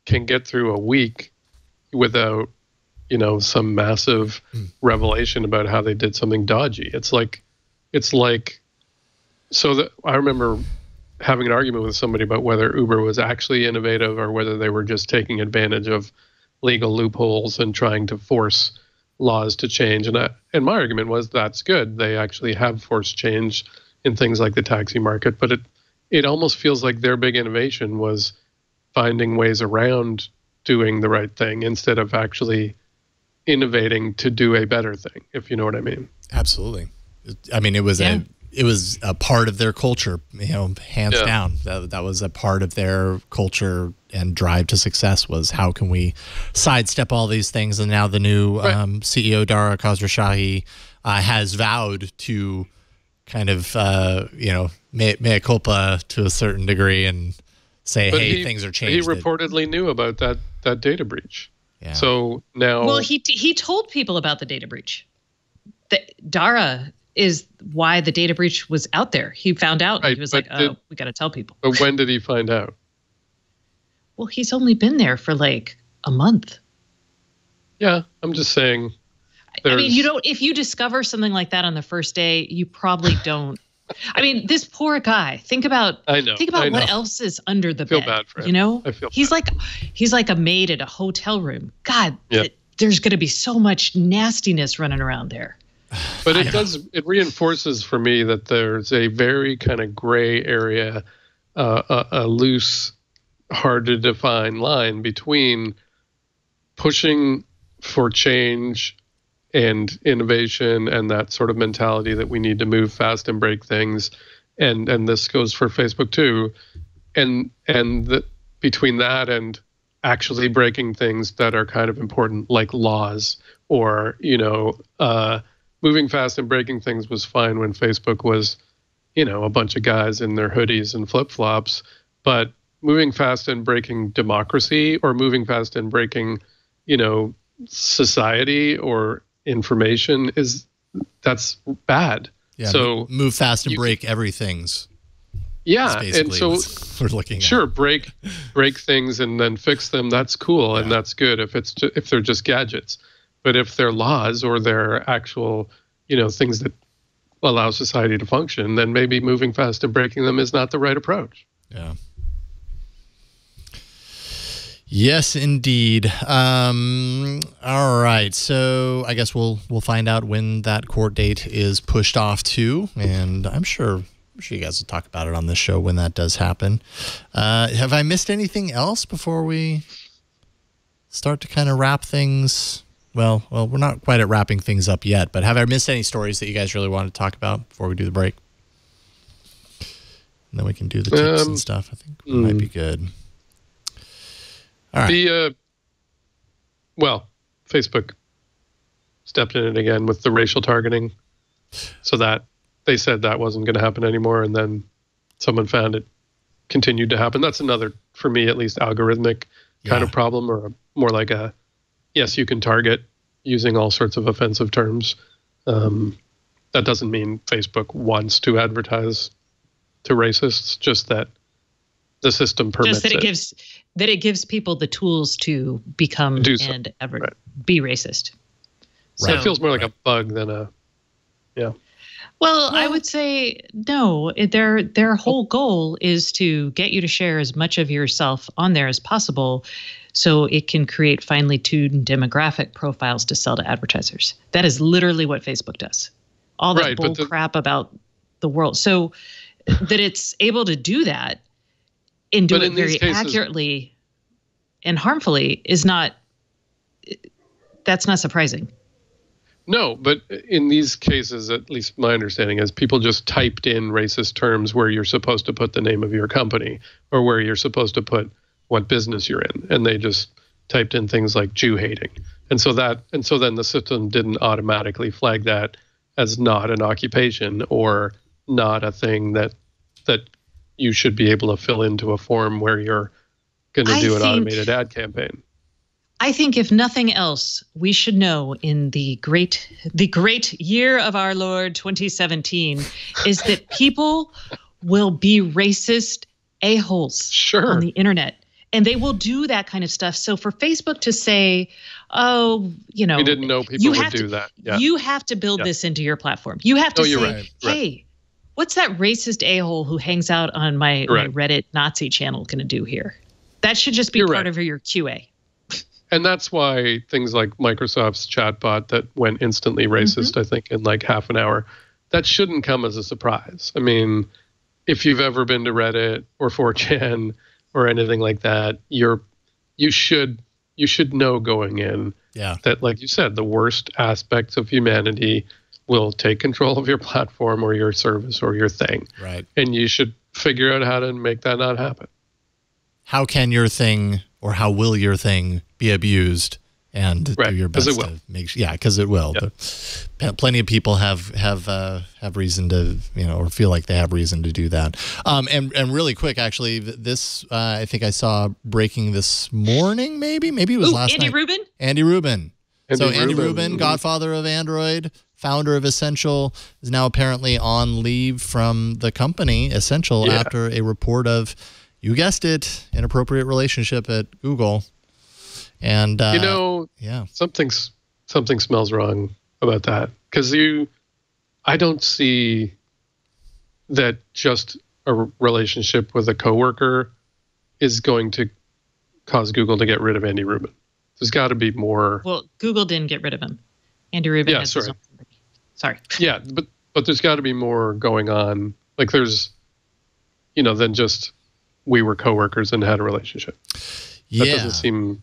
can get through a week without, some massive revelation about how they did something dodgy. I remember having an argument with somebody about whether Uber was actually innovative or whether they were just taking advantage of legal loopholes and trying to force laws to change. And my argument was that's good. They actually have forced change in things like the taxi market, but it almost feels like their big innovation was finding ways around doing the right thing instead of actually innovating to do a better thing, if you know what I mean. Absolutely. I mean, it was a part of their culture, hands down. That was a part of their culture and drive to success was how can we sidestep all these things. And now the new CEO, Dara Khosrowshahi, has vowed to kind of, mea culpa to a certain degree and say, things are changing. He reportedly knew about that data breach. Yeah. So now... Well, he told people about the data breach. Dara is why the data breach was out there. He found out. Right, he was like, we got to tell people. But when did he find out? Well, he's only been there for like a month. Yeah, I'm just saying. I mean, if you discover something like that on the first day, you probably don't. I mean, this poor guy. Think about what else is under the bed. I feel bad for him. I feel he's like a maid at a hotel room. God, there's going to be so much nastiness running around there. But it reinforces for me that there's a very kind of gray area, a loose, hard to define line between pushing for change and innovation and that sort of mentality that we need to move fast and break things. And this goes for Facebook too. And between that and actually breaking things that are kind of important, like laws, or, moving fast and breaking things was fine when Facebook was, a bunch of guys in their hoodies and flip-flops. But moving fast and breaking democracy, or moving fast and breaking, society or information, that's bad. Yeah, so move fast and break everything's. Yeah, and so we're looking sure, at. break things and then fix them. That's cool, and that's good if they're just gadgets. But if they're laws or they're actual, things that allow society to function, then maybe moving fast and breaking them is not the right approach. Yeah. Yes, indeed. All right. So I guess we'll find out when that court date is pushed off to, and I'm sure you guys will talk about it on this show when that does happen. Have I missed anything else before we start to kind of wrap things? Well, we're not quite at wrapping things up yet, but have I missed any stories that you guys really want to talk about before we do the break? And then we can do the tips and stuff. I think it might be good. All right. Facebook stepped in it again with the racial targeting, so that they said that wasn't going to happen anymore, and then someone found it continued to happen. That's another, for me at least, algorithmic kind of problem, or more like yes, you can target using all sorts of offensive terms. That doesn't mean Facebook wants to advertise to racists, just that the system permits that it gives people the tools to become be racist. So it feels more like a bug than a, Well, I would say no. Their whole goal is to get you to share as much of yourself on there as possible, so it can create finely tuned demographic profiles to sell to advertisers. That is literally what Facebook does. All that bull crap about the world. So that it's able to do that and do it very accurately and harmfully that's not surprising. No, but in these cases, at least my understanding is, people just typed in racist terms where you're supposed to put the name of your company, or where you're supposed to put what business you're in, and they just typed in things like Jew hating, and so then the system didn't automatically flag that as not an occupation or not a thing that you should be able to fill into a form where you're going to do an automated ad campaign. I think if nothing else, we should know in the great year of our Lord 2017 is that people will be racist a-holes on the internet, and they will do that kind of stuff. So for Facebook to say, we didn't know people would do that. Yeah. You have to build this into your platform. You have to say, hey, what's that racist a-hole who hangs out on my Reddit Nazi channel going to do here? That should just be part of your QA. And that's why things like Microsoft's chatbot that went instantly racist, I think, in like half an hour, that shouldn't come as a surprise. I mean, if you've ever been to Reddit or 4chan or anything like that, you should know going in that, like you said, the worst aspects of humanity will take control of your platform or your service or your thing. Right. And you should figure out how to make that not happen. How can your thing, or how will your thing be abused, and do your best to make sure? Yeah, because it will. Yeah. But plenty of people have reason to, or feel like they have reason to do that. And really quick, actually, this I think I saw breaking this morning. Maybe it was last night. Andy Rubin. Andy Rubin, godfather of Android, founder of Essential, is now apparently on leave from the company Essential after a report of, you guessed it, inappropriate relationship at Google. And something smells wrong about that, because I don't see that just a relationship with a coworker is going to cause Google to get rid of Andy Rubin. There's got to be more. Well, Google didn't get rid of him. Andy Rubin has his own company. Sorry. Yeah, but there's got to be more going on. Like there's, than just we were coworkers and had a relationship. That doesn't seem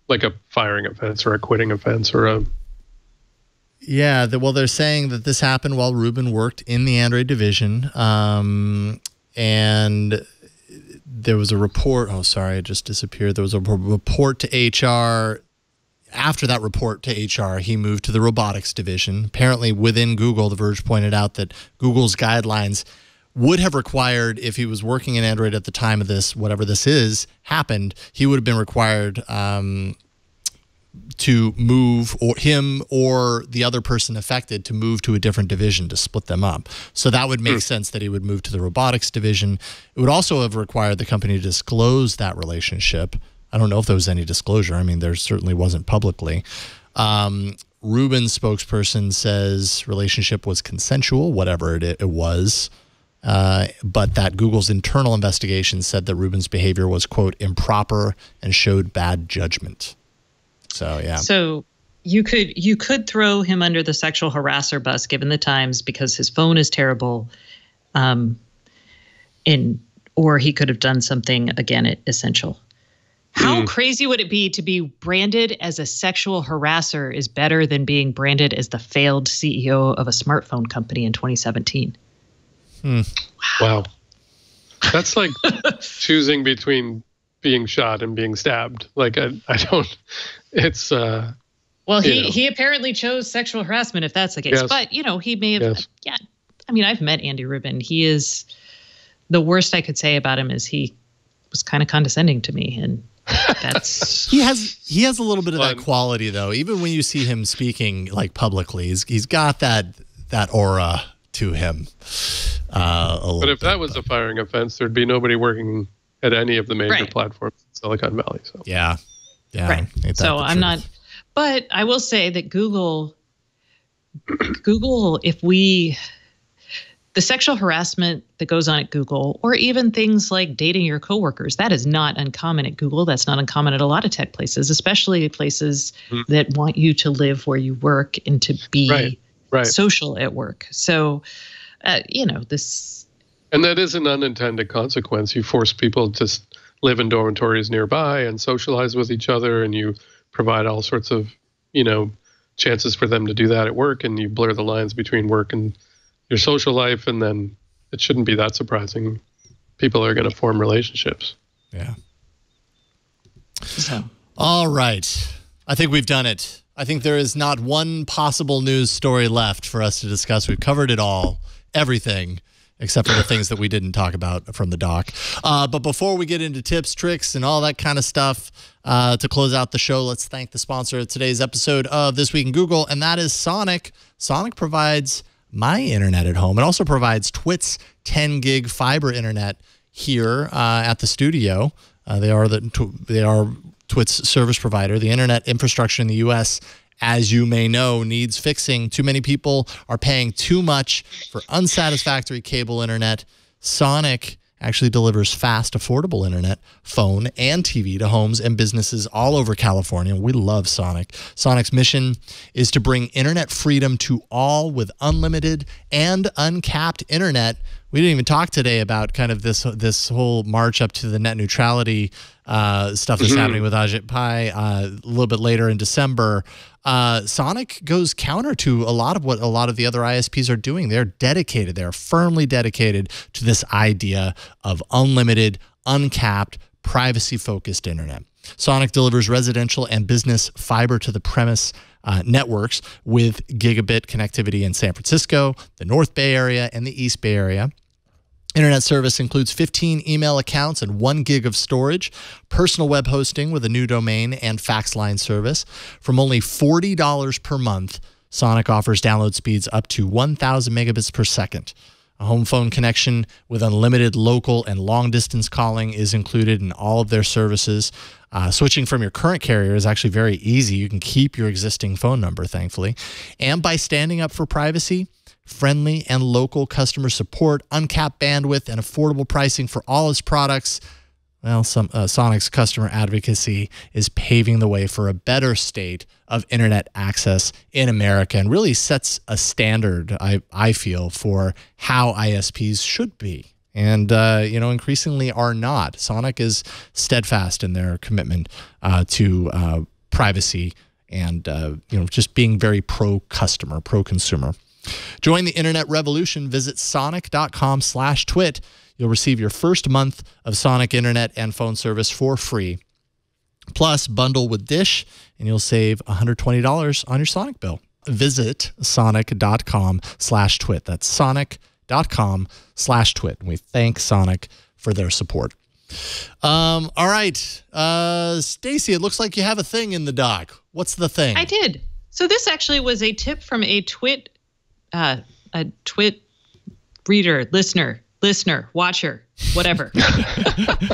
like a firing offense or a quitting offense or a. Yeah, they're saying that this happened while Rubin worked in the Android division, and there was a report. Oh, sorry, it just disappeared. There was a report to HR. After that report to HR, he moved to the robotics division. Apparently, within Google, The Verge pointed out that Google's guidelines would have required, if he was working in Android at the time of this, whatever this is, happened, he would have been required to move, or him or the other person affected to move to a different division to split them up. So that would make sense that he would move to the robotics division. It would also have required the company to disclose that relationship. I don't know if there was any disclosure. I mean, there certainly wasn't publicly. Rubin's spokesperson says relationship was consensual, whatever it was. But that Google's internal investigation said that Rubin's behavior was, quote, improper and showed bad judgment. So, yeah. So you could throw him under the sexual harasser bus given the times because his phone is terrible. Or he could have done something, again, essential. How crazy would it be to be branded as a sexual harasser is better than being branded as the failed CEO of a smartphone company in 2017? Wow. That's like choosing between being shot and being stabbed. Like, I don't, it's, well, he apparently chose sexual harassment if that's the case, but he may have, I mean, I've met Andy Rubin. He is, the worst I could say about him is he was kind of condescending to me, and that's he has a little bit of that quality though. Even when you see him speaking like publicly, he's got that aura to him. But if that was a firing offense, there'd be nobody working at any of the major platforms in Silicon Valley. So yeah. Right. So I'm not, but I will say that Google, the sexual harassment that goes on at Google, or even things like dating your coworkers, that is not uncommon at Google. That's not uncommon at a lot of tech places, especially places that want you to live where you work and to be social at work. So, this. And that is an unintended consequence. You force people to live in dormitories nearby and socialize with each other, and you provide all sorts of, chances for them to do that at work, and you blur the lines between work and your social life, and then it shouldn't be that surprising. People are going to form relationships. Yeah. So. All right. I think we've done it. I think there is not one possible news story left for us to discuss. We've covered it all, everything, except for the things that we didn't talk about from the doc. But before we get into tips, tricks, and all that kind of stuff, to close out the show, let's thank the sponsor of today's episode of This Week in Google, and that is Sonic. Sonic provides my internet at home. It also provides Twit's 10 gig fiber internet here at the studio. They are Twit's service provider. The internet infrastructure in the U.S., as you may know, needs fixing. Too many people are paying too much for unsatisfactory cable internet. Sonic actually delivers fast, affordable internet, phone, and TV to homes and businesses all over California. We love Sonic. Sonic's mission is to bring internet freedom to all with unlimited and uncapped internet. We didn't even talk today about kind of this whole march up to the net neutrality stuff that's happening with Ajit Pai a little bit later in December. Sonic goes counter to a lot of what a lot of the other ISPs are doing. They're dedicated. They're firmly dedicated to this idea of unlimited, uncapped, privacy-focused internet. Sonic delivers residential and business fiber to the premise networks with gigabit connectivity in San Francisco, the North Bay Area, and the East Bay Area. Internet service includes 15 email accounts and 1 gig of storage, personal web hosting with a new domain, and fax line service. From only $40 per month, Sonic offers download speeds up to 1,000 megabits per second. A home phone connection with unlimited local and long-distance calling is included in all of their services. Switching from your current carrier is actually very easy. You can keep your existing phone number, thankfully. And by standing up for privacy, friendly and local customer support, uncapped bandwidth, and affordable pricing for all its products, well, Sonic's customer advocacy is paving the way for a better state of internet access in America and really sets a standard, I feel, for how ISPs should be. And, increasingly are not. Sonic is steadfast in their commitment to privacy and, just being very pro-customer, pro-consumer. Join the internet revolution. Visit sonic.com/twit. You'll receive your first month of Sonic internet and phone service for free. Plus, bundle with Dish, and you'll save $120 on your Sonic bill. Visit sonic.com/twit. That's sonic.com/twit. And we thank Sonic for their support. All right. Stacey, it looks like you have a thing in the doc. What's the thing? I did. So this actually was a tip from a twit reader, listener, watcher, whatever.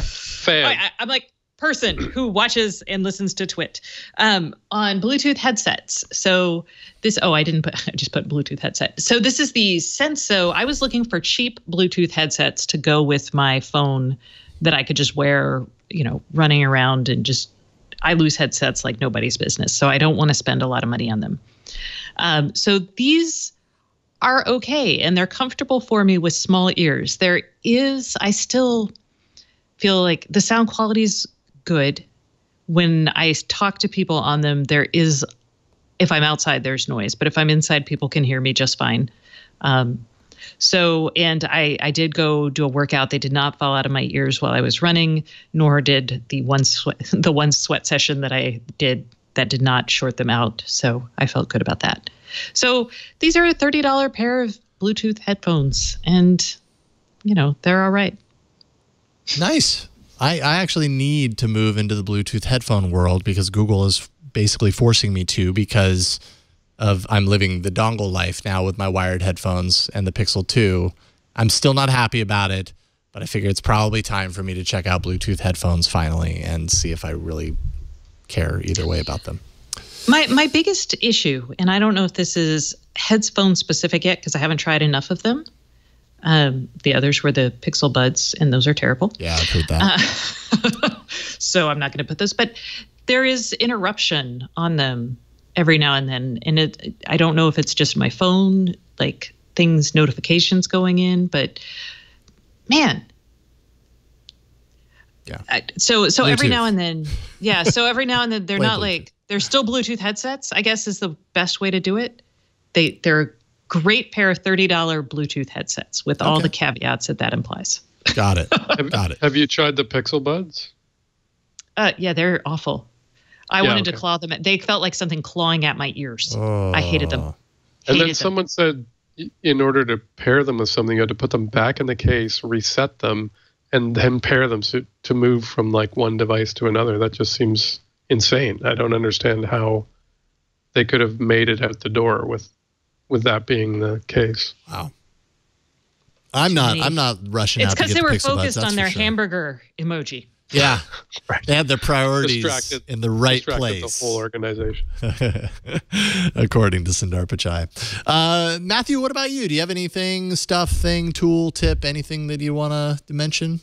Fan. I'm like person who watches and listens to Twit on Bluetooth headsets. So this, I just put Bluetooth headset. So this is the Senso. I was looking for cheap Bluetooth headsets to go with my phone that I could just wear, running around, and I lose headsets like nobody's business. So I don't want to spend a lot of money on them. So these are okay, and they're comfortable for me with small ears. I still feel like the sound quality is good. When I talk to people on them, if I'm outside, there's noise, but if I'm inside, people can hear me just fine. And I did go do a workout. They did not fall out of my ears while I was running, nor did the one sweat session that I did that did not short them out. So I felt good about that. So these are a $30 pair of Bluetooth headphones, and they're all right. Nice. I actually need to move into the Bluetooth headphone world because Google is basically forcing me to, because I'm living the dongle life now with my wired headphones and the Pixel 2. I'm still not happy about it, but I figure it's probably time for me to check out Bluetooth headphones finally and see if I really care either way about them. My biggest issue, and I don't know if this is headphone specific yet because I haven't tried enough of them. The others were the Pixel Buds, and those are terrible. Yeah, I've heard that. So I'm not going to put those. But there is interruption on them every now and then. And I don't know if it's just my phone, like notifications going in. But, man. Yeah. So Bluetooth. every now and then, so every now and then they're not Bluetooth. they're still Bluetooth headsets, I guess is the best way to do it. They're great pair of $30 Bluetooth headsets with all the caveats that implies. Got it. Have you tried the Pixel Buds? Yeah, they're awful. I wanted to claw them. They felt like something clawing at my ears. Oh. I hated them. And then someone said in order to pair them with something, you had to put them back in the case, reset them, and then pair them to move from like one device to another. That just seems insane. I don't understand how they could have made it out the door with that being the case. Wow. I'm not rushing out to get the Pixel Buds. It's because they were focused on their sure. hamburger emoji. Yeah. Right. They had their priorities in the right place. The whole organization. According to Sundar Pichai. Mathew, what about you? Do you have anything, tool, tip, anything that you want to mention?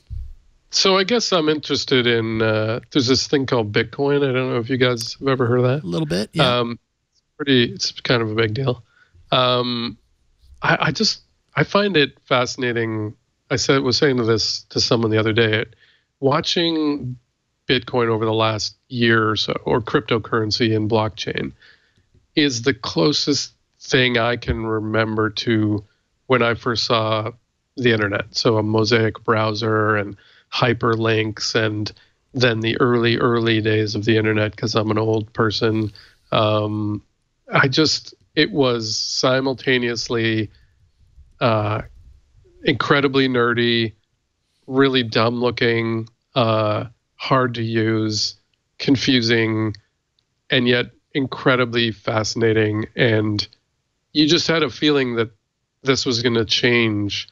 So I guess I'm interested in, there's this thing called Bitcoin. I don't know if you guys have ever heard of that. A little bit, yeah. It's kind of a big deal. I find it fascinating. I was saying this to someone the other day, watching Bitcoin over the last year or so, or cryptocurrency and blockchain, is the closest thing I can remember to when I first saw the internet. So a Mosaic browser and hyperlinks, and then the early days of the internet, because I'm an old person. It was simultaneously incredibly nerdy, really dumb looking, hard to use, confusing, and yet incredibly fascinating. And you just had a feeling that this was going to change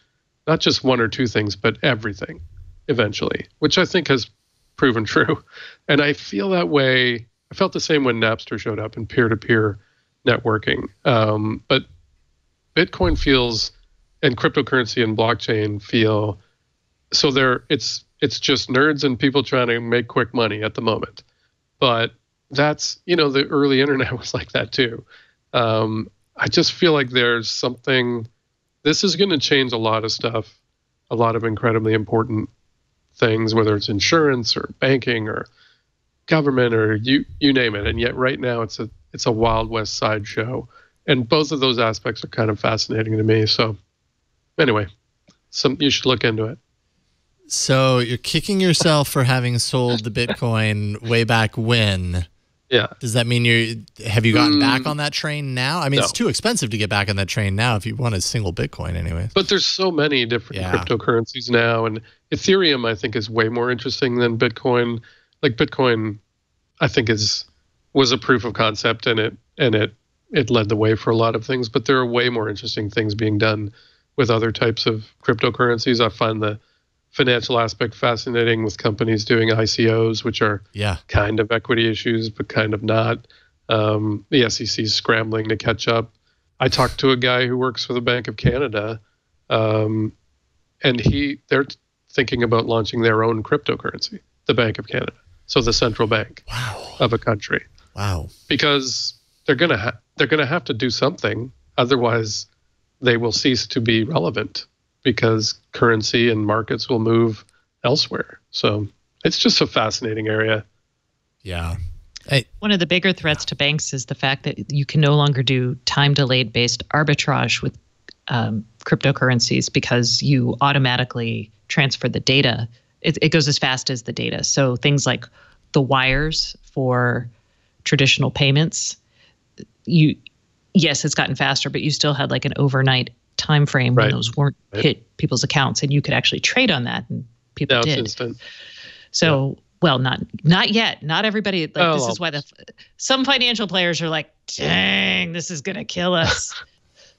not just one or two things, but everything eventually, which I think has proven true. And I feel that way. I felt the same when Napster showed up and peer-to-peer networking. But Bitcoin feels, and cryptocurrency and blockchain feel, so it's just nerds and people trying to make quick money at the moment. But that's, the early internet was like that too. I just feel like there's something, this is going to change a lot of stuff, a lot of incredibly important things, whether it's insurance or banking or government or you name it. And yet right now it's a Wild West sideshow. And both of those aspects are kind of fascinating to me. So anyway, you should look into it. So you're kicking yourself for having sold the Bitcoin way back when. Yeah. Does that mean have you gotten back on that train now? I mean, It's too expensive to get back on that train now if you want a single Bitcoin anyway. But there's so many different cryptocurrencies now. And Ethereum, I think, is way more interesting than Bitcoin. Like Bitcoin, I think was a proof of concept, and it led the way for a lot of things. But there are way more interesting things being done with other types of cryptocurrencies. I find the financial aspect fascinating with companies doing ICOs, which are kind of equity issues, but kind of not. The SEC is scrambling to catch up. I talked to a guy who works for the Bank of Canada, and they're thinking about launching their own cryptocurrency, the Bank of Canada. So the central bank of a country. Wow. Because they're gonna have to do something, otherwise they will cease to be relevant, because currency and markets will move elsewhere. So it's just a fascinating area. Yeah. One of the bigger threats to banks is the fact that you can no longer do time-delayed based arbitrage with cryptocurrencies, because you automatically transfer the data. It goes as fast as the data. So things like the wires for traditional payments, yes, it's gotten faster, but you still had like an overnight time frame when those weren't hit people's accounts, and you could actually trade on that, and people did. It's instant. So, well, not yet. Not everybody. Like this is why some financial players are like, "Dang, this is gonna kill us."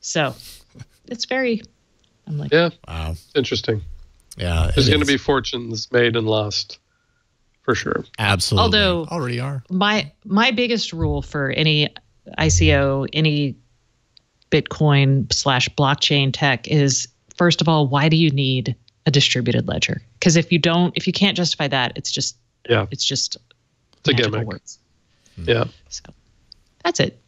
So, it's very. I'm like, wow, interesting. Yeah, there's going to be fortunes made and lost, for sure. Absolutely. Although already are. My biggest rule for any ICO, any Bitcoin/blockchain tech is, first of all, why do you need a distributed ledger? Because if you can't justify that, it's just it's a gimmick. Words. Yeah. So that's it.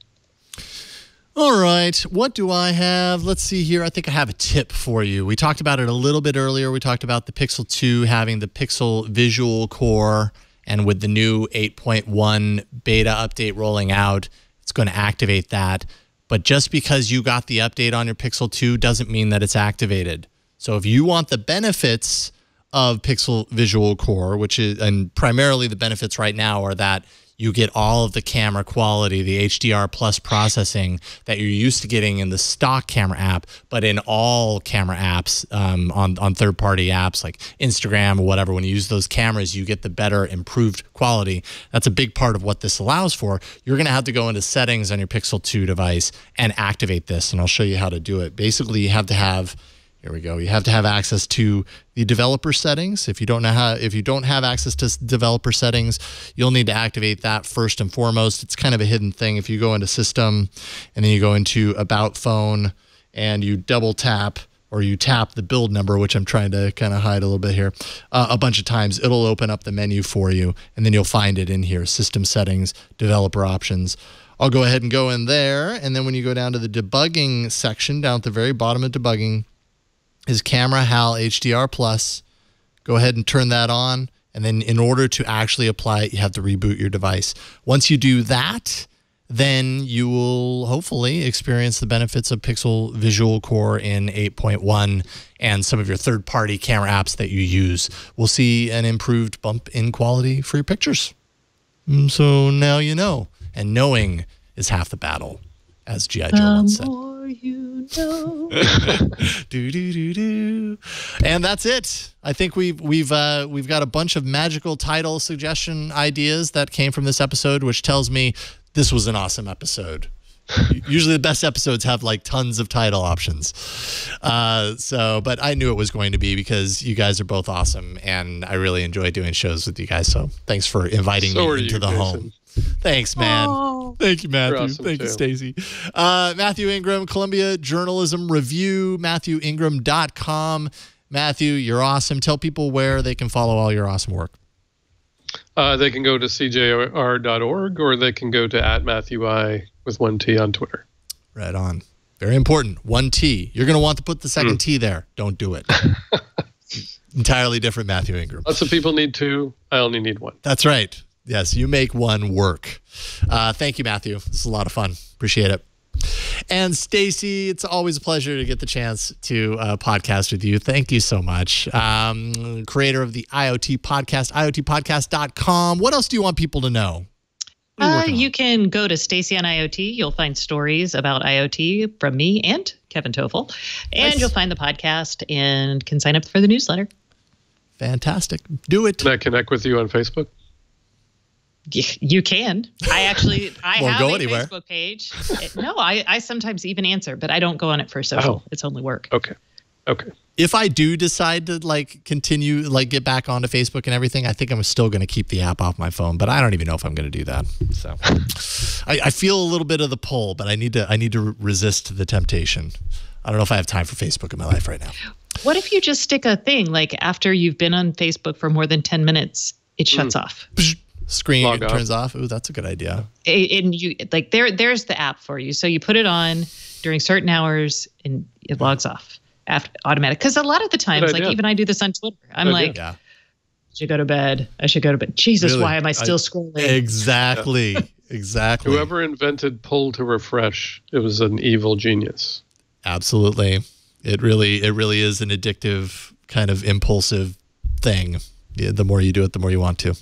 All right. What do I have? Let's see here. I think I have a tip for you. We talked about it a little bit earlier. We talked about the Pixel 2 having the Pixel Visual Core, and with the new 8.1 beta update rolling out, it's going to activate that. But just because you got the update on your Pixel 2 doesn't mean that it's activated. So if you want the benefits of Pixel Visual Core, and primarily the benefits right now are that you get all of the camera quality, the HDR plus processing that you're used to getting in the stock camera app, but in all camera apps, on third-party apps like Instagram or whatever. When you use those cameras, you get the better, improved quality. That's a big part of what this allows for. You're going to have to go into settings on your Pixel 2 device and activate this, and I'll show you how to do it. Basically, you have to have Here we go. You have to have access to the developer settings. If you don't have access to developer settings, you'll need to activate that first and foremost. It's kind of a hidden thing. If you go into System and then you go into About Phone and you double tap or you tap the build number, which I'm trying to kind of hide a little bit here, a bunch of times, it'll open up the menu for you, and then you'll find it in here, System Settings, Developer Options. I'll go ahead and go in there, and then when you go down to the debugging section, down at the very bottom of debugging, is Camera HAL HDR Plus. Go ahead and turn that on, and then in order to actually apply it, you have to reboot your device. Once you do that, then you will hopefully experience the benefits of Pixel Visual Core in 8.1, and some of your third-party camera apps that you use will see an improved bump in quality for your pictures. So now you know, and knowing is half the battle, as G.I. Joe once said. You know. do, do, do, do. And that's it. I think we've got a bunch of magical title suggestion ideas that came from this episode, which tells me this was an awesome episode. Usually the best episodes have like tons of title options. But I knew it was going to be because you guys are both awesome, and I really enjoy doing shows with you guys. So thanks for inviting me into the home. Thanks, man. Oh, thank you, Matthew. Awesome thank you, Stacey. Mathew Ingram, Columbia Journalism Review, MathewIngram.com. Matthew, you're awesome. Tell people where they can follow all your awesome work. They can go to cjr.org, or they can go to @MatthewI with 1 T on Twitter. Right on. Very important. 1 T. You're going to want to put the second T there. Don't do it. Entirely different Mathew Ingram. Lots of people need 2. I only need 1. That's right. Yes, you make 1 work. Thank you, Matthew. This is a lot of fun. Appreciate it. And Stacey, it's always a pleasure to get the chance to podcast with you. Thank you so much. Creator of the IoT podcast, iotpodcast.com. What else do you want people to know? You can go to Stacey on IoT. You'll find stories about IoT from me and Kevin Toffel. And Nice. you'll find the podcast and can sign up for the newsletter. Fantastic. Do it. Can I connect with you on Facebook? You can. I have go a anywhere. Facebook page. No, I sometimes even answer, but I don't go on it for social. Oh. It's only work. Okay. If I do decide to continue, get back onto Facebook and everything, I think I'm still going to keep the app off my phone, but I don't even know if I'm going to do that. So I feel a little bit of the pull, but I need to resist the temptation. I don't know if I have time for Facebook in my life right now. What if you just stick a thing after you've been on Facebook for more than 10 minutes, it shuts off? Screen Log off. turns off. Ooh, that's a good idea. And you there's the app for you. So you put it on during certain hours and it logs off after automatic. Because a lot of the times, even I do this on Twitter. I'm Yeah. I should go to bed. I should go to bed. Jesus, Really? why am I still scrolling? Exactly. Exactly. Whoever invented pull to refresh, it was an evil genius. Absolutely. It really is an addictive kind of impulsive thing. Yeah, the more you do it, the more you want to.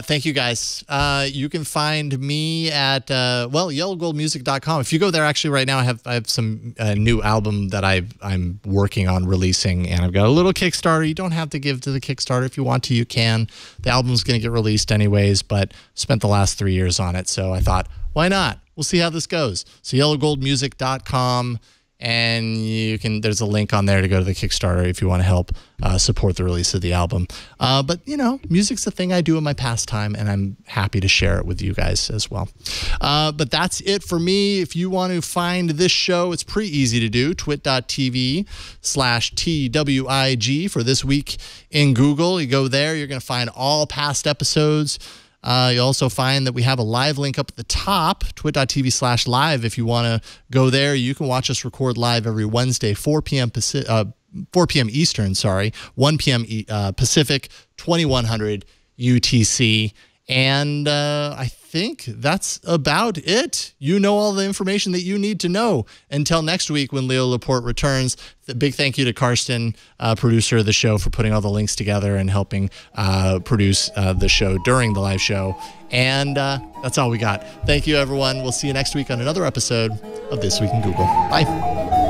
Thank you, guys. You can find me at, yellowgoldmusic.com. If you go there, actually, right now, I have some new album that I'm working on releasing, and I've got a little Kickstarter. You don't have to give to the Kickstarter. If you want to, you can. The album's going to get released anyways, but spent the last 3 years on it, so I thought, why not? We'll see how this goes. So yellowgoldmusic.com. And there's a link on there to go to the Kickstarter if you want to help support the release of the album. But, music's a thing I do in my pastime, and I'm happy to share it with you guys as well. But that's it for me. If you want to find this show, it's pretty easy to do. twit.tv/TWIG for This Week in Google. You go there, you're going to find all past episodes. You'll also find that we have a live link up at the top, twit.tv/live. If you want to go there, you can watch us record live every Wednesday, 4 p.m. Eastern, 1 p.m. Pacific, 2100 UTC. And I think that's about it. You know all the information that you need to know. Until next week when Leo Laporte returns, a big thank you to Karsten, producer of the show, for putting all the links together and helping produce the show during the live show. And that's all we got. Thank you, everyone. We'll see you next week on another episode of This Week in Google. Bye.